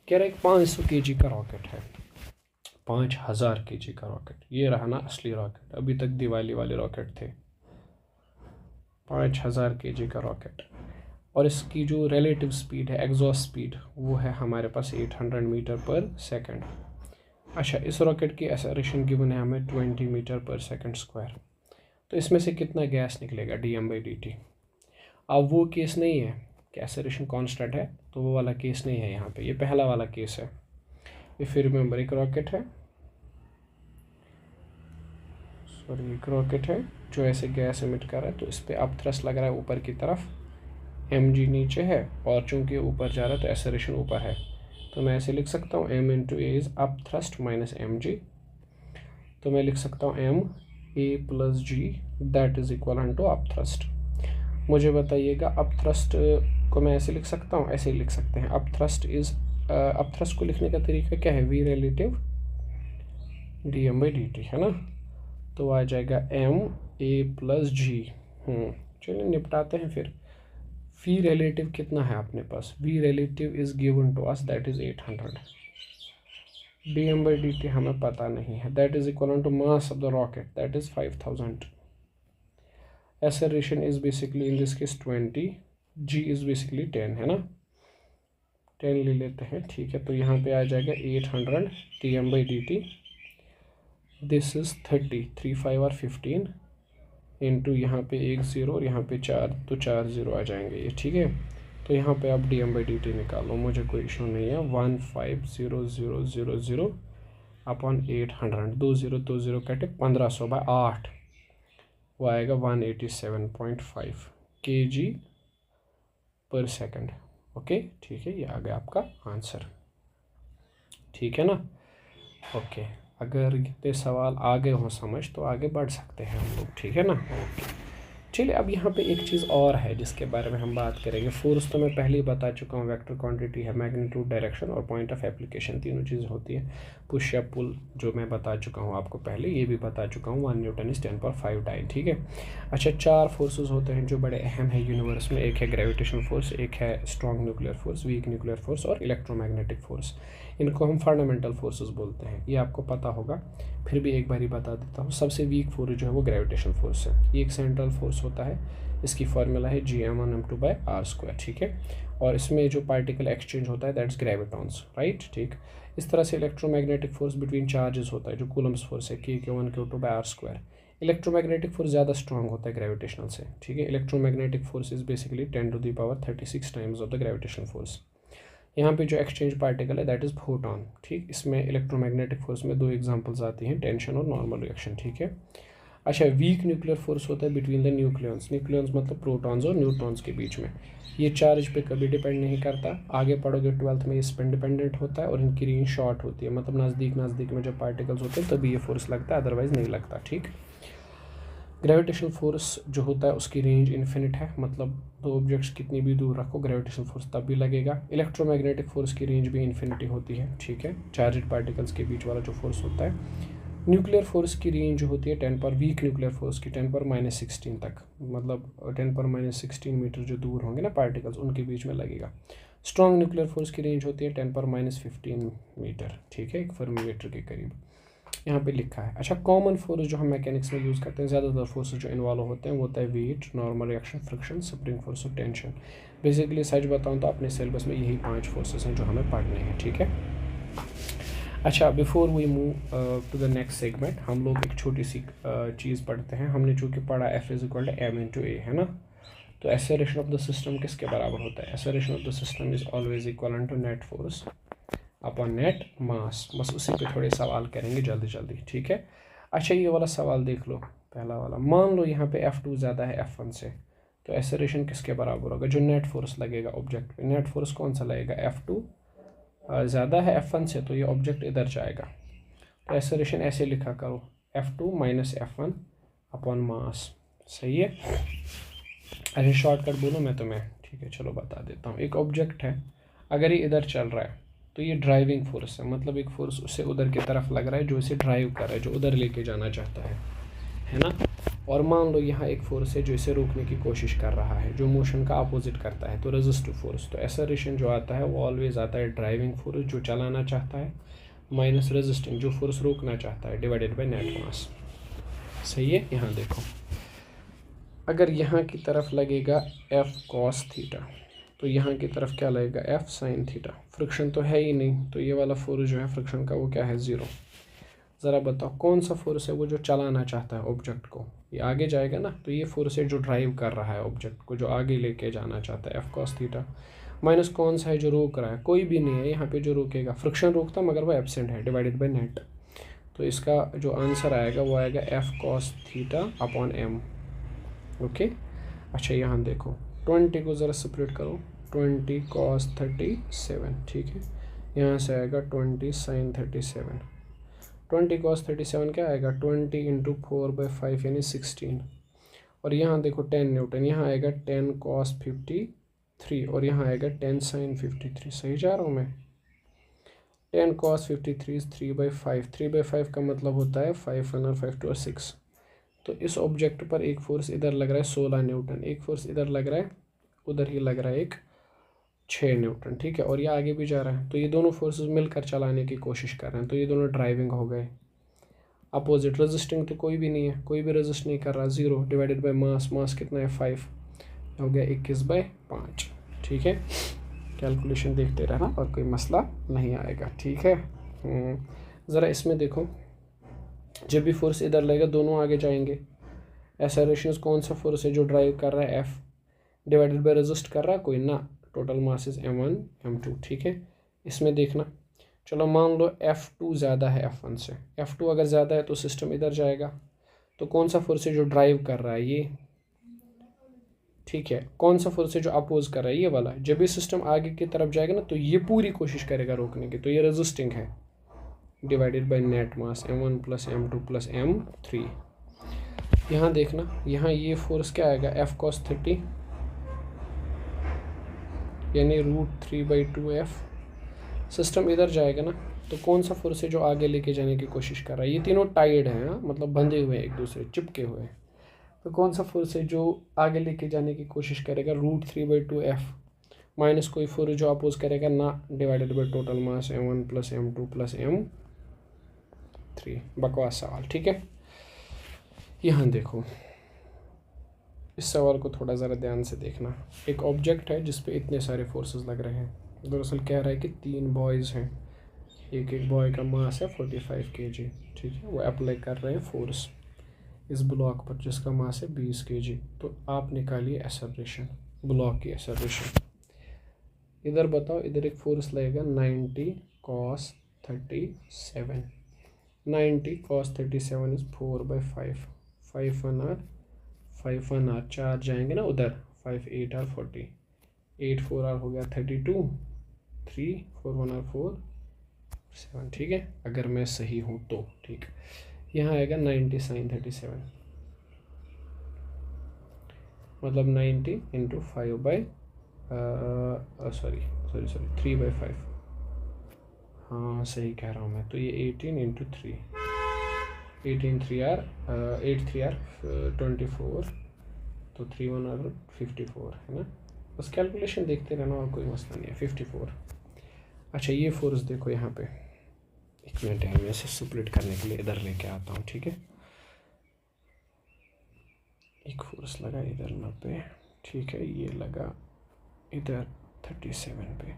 कह रहा है 500 kg का रॉकेट है, 5000 kg का रॉकेट, ये रहा ना असली रॉकेट, अभी तक दिवाली वाले रॉकेट थे। 5000 kg का रॉकेट, और इसकी जो रिलेटिव स्पीड है, एग्जॉस्ट स्पीड, वो है हमारे पास 800 मीटर/सेकंड। अच्छा इस रॉकेट की एक्सेलरेशन गिवन है हमें 20 मीटर/सेकंड²। तो इसमें से कितना गैस निकलेगा dm/dt। अब वो केस नहीं है कि एक्सेलरेशन कांस्टेंट है, तो वो वाला केस नहीं है यहाँ पे, ये पहला वाला केस है। इफ यू रिमेंबर, एक रॉकेट है, सॉरी एक रॉकेट है जो ऐसे गैस एमिट कर रहा है, तो इस पर अप थ्रस्ट लग रहा है ऊपर की तरफ, mg नीचे है, और चूंकि ऊपर जा रहा है तो एक्सेलरेशन ऊपर है, तो मैं ऐसे लिख सकता हूँ m into a is up thrust minus mg। तो मैं लिख सकता हूँ m a plus g that is equal to up thrust. मुझे बताइएगा अप थ्रस्ट को मैं ऐसे लिख सकता हूँ, ऐसे ही लिख सकते हैं, up thrust is, up thrust को लिखने का तरीका क्या है, v रिलेटिव dm/dt, है ना। तो आ जाएगा m a प्लस g। चलिए निपटाते हैं फिर। v रिलेटिव कितना है अपने पास, v relative is given to us that is 800, dm/dt हमें पता नहीं है, that is equal to mass of the rocket that is 5000। Acceleration is basically in this case 20, g is basically 10, है ना, 10 ले लेते हैं, ठीक है। तो यहाँ पे आ जाएगा 800 dm/dt, दिस इज 30, 3 5 और 15 इंटू यहाँ पे 1 0 और यहाँ पे 4, तो 4 0 आ जाएंगे ये, ठीक है। तो यहाँ पे आप dm/dt निकालो, मुझे कोई इशू नहीं है। 15000 अपॉन 800, 2 0 2 0 कटे 1500/8, वो आएगा 187.5 kg/s। ओके ठीक है, ये आ गया आपका आंसर, ठीक है ना। ओके अगर ये सवाल आगे हो समझ तो आगे बढ़ सकते हैं हम लोग, ठीक है ना। ओके चलिए अब यहाँ पे एक चीज़ और है जिसके बारे में हम बात करेंगे। फोर्स तो मैं पहले ही बता चुका हूँ, वेक्टर क्वांटिटी है, मैग्नीट्यूड, डायरेक्शन और पॉइंट ऑफ एप्लीकेशन, तीनों चीज़ें होती है। पुश या पुल जो मैं बता चुका हूँ आपको पहले, ये भी बता चुका हूँ, 1 न्यूटन इज 10⁵ टाइम, ठीक है। अच्छा, 4 फोर्सेस होते हैं जो बड़े अहम है यूनिवर्स में। एक है ग्रेविटेशनल फोर्स, एक है strong nuclear force, weak nuclear force और इलेक्ट्रोमैग्नेटिक फोर्स। इनको हम फंडामेंटल फोर्सेस बोलते हैं, ये आपको पता होगा, फिर भी एक बार ही बता देता हूँ। सबसे वीक फोर्स जो है वो ग्रेविटेशनल फोर्स है। ये एक सेंट्रल फोर्स होता है, इसकी फार्मूला है Gm1m2/r², ठीक है। और इसमें जो पार्टिकल एक्सचेंज होता है दैट्स ग्रेविटॉन्स, राइट, ठीक। इस तरह से इलेक्ट्रोमैग्नेटिक फोर्स बिटवीन चार्जेस होता है जो कूलम्स फोर्स है, K1Q2/r²। इलेक्ट्रोमैग्नेटिक फोर्स ज़्यादा स्ट्रॉन्ग होता है ग्रेविटेशनल से, ठीक है। Electromagnetic force is basically 10⁻36 times of the gravitational force. यहाँ पे जो एक्सचेंज पार्टिकल है दैट इज़ फोटॉन, ठीक। इसमें इलेक्ट्रोमैग्नेटिक फोर्स में 2 एग्जांपल्स आती हैं, टेंशन और नॉर्मल रिएक्शन, ठीक है। अच्छा, वीक न्यूक्लियर फोर्स होता है बिटवीन द न्यूक्लियंस। न्यूक्लियंस मतलब प्रोटॉन्स और न्यूट्रॉन्स के बीच में। ये चार्ज पे कभी डिपेंड नहीं करता, आगे पढ़ोगे 12th में, इस पर डिपेंडेंट होता है और इनकी रेंज शॉर्ट होती है, मतलब नज़दीक में जब पार्टिकल्स होते हैं तभी ये फोर्स लगता है, अदरवाइज नहीं लगता, ठीक। ग्रेविटेशनल फोर्स जो होता है उसकी रेंज इन्फिनिट है, मतलब 2 ऑब्जेक्ट्स कितनी भी दूर रखो ग्रेविटेशनल फोर्स तब भी लगेगा। इलेक्ट्रोमैग्नेटिक फोर्स की रेंज भी इन्फिनिटी होती है, ठीक है, चार्जड पार्टिकल्स के बीच वाला जो फोर्स होता है। न्यूक्लियर फोर्स की रेंज जो होती है 10 पर, वीक न्यूक्लियर फोर्स की 10⁻16 तक, मतलब 10⁻16 मीटर जो दूर होंगे ना पार्टिकल्स उनके बीच में लगेगा। स्ट्रॉन्ग न्यूक्लियर फोर्स की रेंज होती है 10⁻15 मीटर, ठीक है, 1 फर्मीमीटर के करीब यहाँ पे लिखा है। अच्छा, कॉमन फोर्स जो हम मैकेनिक्स में यूज़ करते हैं, ज़्यादातर फोर्सेस जो इन्वॉल्व होते हैं वो होता है weight, normal reaction, friction, spring force और टेंशन। बेसिकली सच बताऊँ तो अपने सिलेबस में यही 5 फोर्सेस हैं जो हमें पढ़ने हैं, ठीक है। अच्छा, before we move to the next segment, हम लोग एक छोटी सी चीज़ पढ़ते हैं। हमने चूँकि पढ़ा F = m/a, है ना। तो एक्सेलरेशन ऑफ द सिस्टम किसके बराबर होता है? Acceleration of the system is always equal to net force upon net mass. बस उसी पे थोड़े सवाल करेंगे जल्दी, ठीक है। अच्छा, ये वाला सवाल देख लो, पहला वाला। मान लो यहाँ पे F2 ज़्यादा है F1 से, तो एक्सेलरेशन किसके बराबर होगा? जो नेट फोर्स लगेगा ऑब्जेक्ट पे, नेट फोर्स कौन सा लगेगा? F2 ज़्यादा है F1 से, तो ये ऑब्जेक्ट इधर जाएगा। तो एक्सेलरेशन ऐसे लिखा करो, F2 - F1 अपॉन मास, सही है। अरे शॉर्टकट बोलो मैं तुम्हें, ठीक है, चलो बता देता हूँ। एक ऑब्जेक्ट है, अगर ये इधर चल रहा है तो ये ड्राइविंग फोर्स है, मतलब एक फोर्स उससे उधर की तरफ लग रहा है जो इसे ड्राइव कर रहा है, जो उधर लेके जाना चाहता है ना। और मान लो यहाँ एक फोर्स है जो इसे रोकने की कोशिश कर रहा है, जो मोशन का अपोजिट करता है, तो रेजिस्टिव फोर्स। तो एक्सेलरेशन जो आता है वो ऑलवेज आता है ड्राइविंग फोर्स जो चलाना चाहता है माइनस रेजिस्टिंग जो फोर्स रोकना चाहता है, डिवाइडेड बाय नेट मास, सही है। यहाँ देखो, अगर यहाँ की तरफ लगेगा F cos थीटा, तो यहाँ की तरफ क्या लगेगा? F sin theta. फ्रिक्शन तो है ही नहीं, तो ये वाला फोर्स जो है फ्रिक्शन का वो क्या है? 0। ज़रा बताओ कौन सा फोर्स है वो जो चलाना चाहता है ऑब्जेक्ट को? ये आगे जाएगा ना, तो ये फोर्स है जो ड्राइव कर रहा है ऑब्जेक्ट को, जो आगे लेके जाना चाहता है, F cos थीटा। माइनस कौन सा है जो रोक रहा है? कोई भी नहीं है यहाँ पे जो रोकेगा। फ्रिक्शन रोकता मगर वो एब्सेंट है, डिवाइडेड बाई नेट। तो इसका जो आंसर आएगा वो आएगा F cos theta upon m, okay. अच्छा, यहाँ देखो 20 को ज़रा सेपरेट करो, 20 cos 37, ठीक है। यहाँ से आएगा 20 sin 37। 20 cos 37 क्या आएगा? 20 × 4/5 यानी 16। और यहाँ देखो 10 न्यूटन, यहाँ आएगा 10 cos 53 और यहाँ आएगा 10 sin 53। सही जा रहा हूँ मैं? 10 cos 53 3/5। 3/5 का मतलब होता है 5 1 और 5 2 और 6। तो इस ऑब्जेक्ट पर एक फोर्स इधर लग रहा है 16 न्यूटन, एक फोर्स इधर लग रहा है, उधर ही लग रहा है एक 6 न्यूटन, ठीक है। और ये आगे भी जा रहा है, तो ये दोनों फोर्सेस मिलकर चलाने की कोशिश कर रहे हैं, तो ये दोनों ड्राइविंग हो गए। अपोजिट रेजिस्टिंग तो कोई भी नहीं है, कोई भी रेजिस्ट नहीं कर रहा, 0 डिवाइडेड बाय मास। मास कितना है? 5, हो गया 21/5, ठीक है। कैलकुलेशन देखते रहना और कोई मसला नहीं आएगा, ठीक है। ज़रा इसमें देखो, जब भी फोर्स इधर लगेगा दोनों आगे जाएंगे। एक्सेलरेशन कौन सा फोर्स है जो ड्राइव कर रहा है? F डिवाइडेड बाय रेजिस्ट कर रहा है कोई ना, total mass is m1 m2, ठीक है। इसमें देखना, चलो मान लो F2 ज़्यादा है F1 से। F2 अगर ज़्यादा है तो सिस्टम इधर जाएगा, तो कौन सा फोर्स है जो ड्राइव कर रहा है? ये, ठीक है। कौन सा फोर्स है जो अपोज कर रहा है? ये वाला। जब भी सिस्टम आगे की तरफ जाएगा ना, तो ये पूरी कोशिश करेगा रोकने की, तो ये रेजिस्टिंग है, divided by net mass m1 + m2 + m3। यहाँ देखना, यहाँ ये फोर्स क्या आएगा, F cos 30 यानी √3/2F। सिस्टम इधर जाएगा ना, तो कौन सा फोर्स है जो आगे लेके जाने की कोशिश कर रहा है, ये तीनों टाइड हैं, मतलब बंधे हुए हैं एक दूसरे, चिपके हुए हैं। तो कौन सा फोर्स है जो आगे लेके जाने की कोशिश करेगा, √3/2F माइनस कोई फोर्स जो अपोज करेगा ना, divided by total mass m1 + m2 + m3। बकवास सवाल, ठीक है। यहाँ देखो, इस सवाल को थोड़ा ज़रा ध्यान से देखना। एक ऑब्जेक्ट है जिस पे इतने सारे फोर्सेस लग रहे हैं। दरअसल कह रहा है कि 3 बॉयज़ हैं, एक बॉय का मास है 45 kg, ठीक है। वो अप्लाई कर रहे हैं फोर्स इस ब्लॉक पर जिसका मास है 20 kg। तो आप निकालिए एक्सेलरेशन, ब्लॉक की एक्सेलरेशन। इधर बताओ, इधर एक फोर्स लगेगा 90 cos 37। 90 cos 37 is 4/5। 5 1 r 5 1 r 4 जाएंगे ना उधर, 5 8 r 40, 8 4 r हो गया 32, 3 4 1 r 4 7, ठीक है। अगर मैं सही हूँ तो ठीक। यहाँ आएगा 90 sin 37, मतलब 90 × 3/5। हाँ सही कह रहा हूँ मैं, तो ये 18 × 3, 18 3 r 8 3 r 24, तो 3 1 r 54 है ना। बस कैलकुलेशन देखते रहना और कोई मसला नहीं है। 54। अच्छा ये फोर्स देखो यहाँ पे, एक मिनट है, मैं इसे स्प्लिट करने के लिए इधर लेके आता हूँ, ठीक है। एक फोर्स लगा इधर 90, ठीक है, ये लगा इधर 37 पे,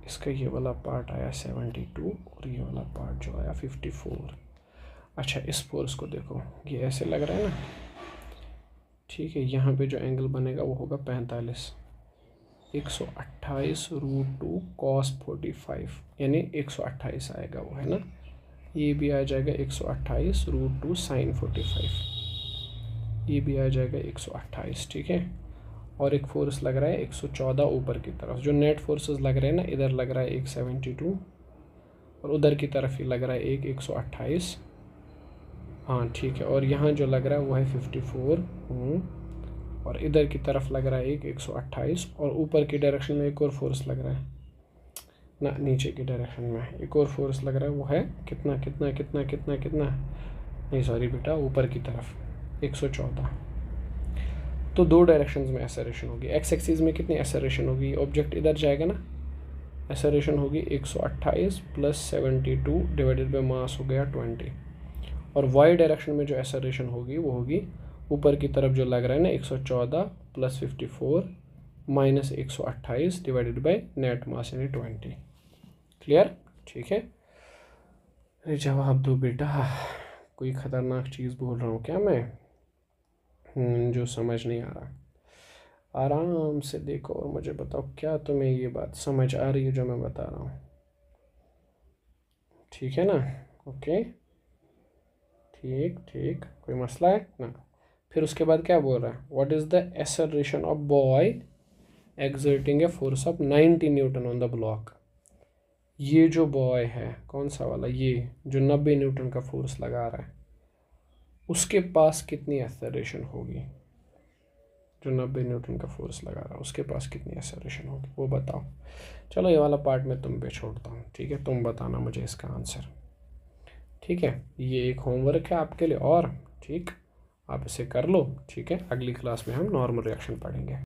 इसका ये वाला पार्ट आया 72 और ये वाला पार्ट जो आया 54। अच्छा इस फोर्स को देखो, ये ऐसे लग रहा है ना, ठीक है। यहाँ पे जो एंगल बनेगा वो होगा 45, 128 √2 cos 45, यानी 128 आएगा वो, है ना। ये भी आ जाएगा 128 √2 sin 45, ये भी आ जाएगा 128, ठीक है। और एक फोर्स लग रहा है 114 ऊपर की तरफ। जो नेट फोर्सेस लग रहे हैं ना, इधर लग रहा है एक 72 और उधर की तरफ ही लग रहा है एक 128, हाँ ठीक है। और यहाँ जो लग रहा है वो है 54 और इधर की तरफ लग रहा है एक 128 और ऊपर की डायरेक्शन में एक और फोर्स लग रहा है ना, नीचे की डायरेक्शन में एक और फोर्स लग रहा है, वो है कितना कितना कितना कितना कितना, नहीं सॉरी बेटा, ऊपर की तरफ 114। तो दो डायरेक्शंस में एक्सेलरेशन होगी। एक्स एक्सिस में कितनी एक्सेलरेशन होगी, ऑब्जेक्ट इधर जाएगा ना, एक्सेलरेशन होगी 128 + 72 डिवाइडेड बाय मास हो गया 20। और वाई डायरेक्शन में जो एक्सेलरेशन होगी वो होगी ऊपर की तरफ जो लग रहा है ना 114 + 54 - 128 डिवाइडेड बाय नेट मास यानी 20। क्लियर, ठीक है। अरे जवाब दो बेटा, कोई ख़तरनाक चीज़ बोल रहा हूँ क्या मैं, जो समझ नहीं आ रहा। आराम से देखो और मुझे बताओ क्या तुम्हें ये बात समझ आ रही है जो मैं बता रहा हूँ, ठीक है ना। ओके ठीक ठीक, कोई मसला है ना। फिर उसके बाद क्या बोल रहा है, what is the acceleration of boy exerting a force of 90 Newton on the block. ये जो बॉय है कौन सा वाला, ये जो 90 न्यूटन का फोर्स लगा रहा है, उसके पास कितनी एक्सेलरेशन होगी। जो 90 न्यूटन का फोर्स लगा रहा है उसके पास कितनी एक्सेलरेशन होगी वो बताओ। चलो ये वाला पार्ट मैं तुम पे छोड़ता हूँ, ठीक है, तुम बताना मुझे इसका आंसर, ठीक है। ये एक होमवर्क है आपके लिए और, ठीक, आप इसे कर लो, ठीक है। अगली क्लास में हम नॉर्मल रिएक्शन पढ़ेंगे।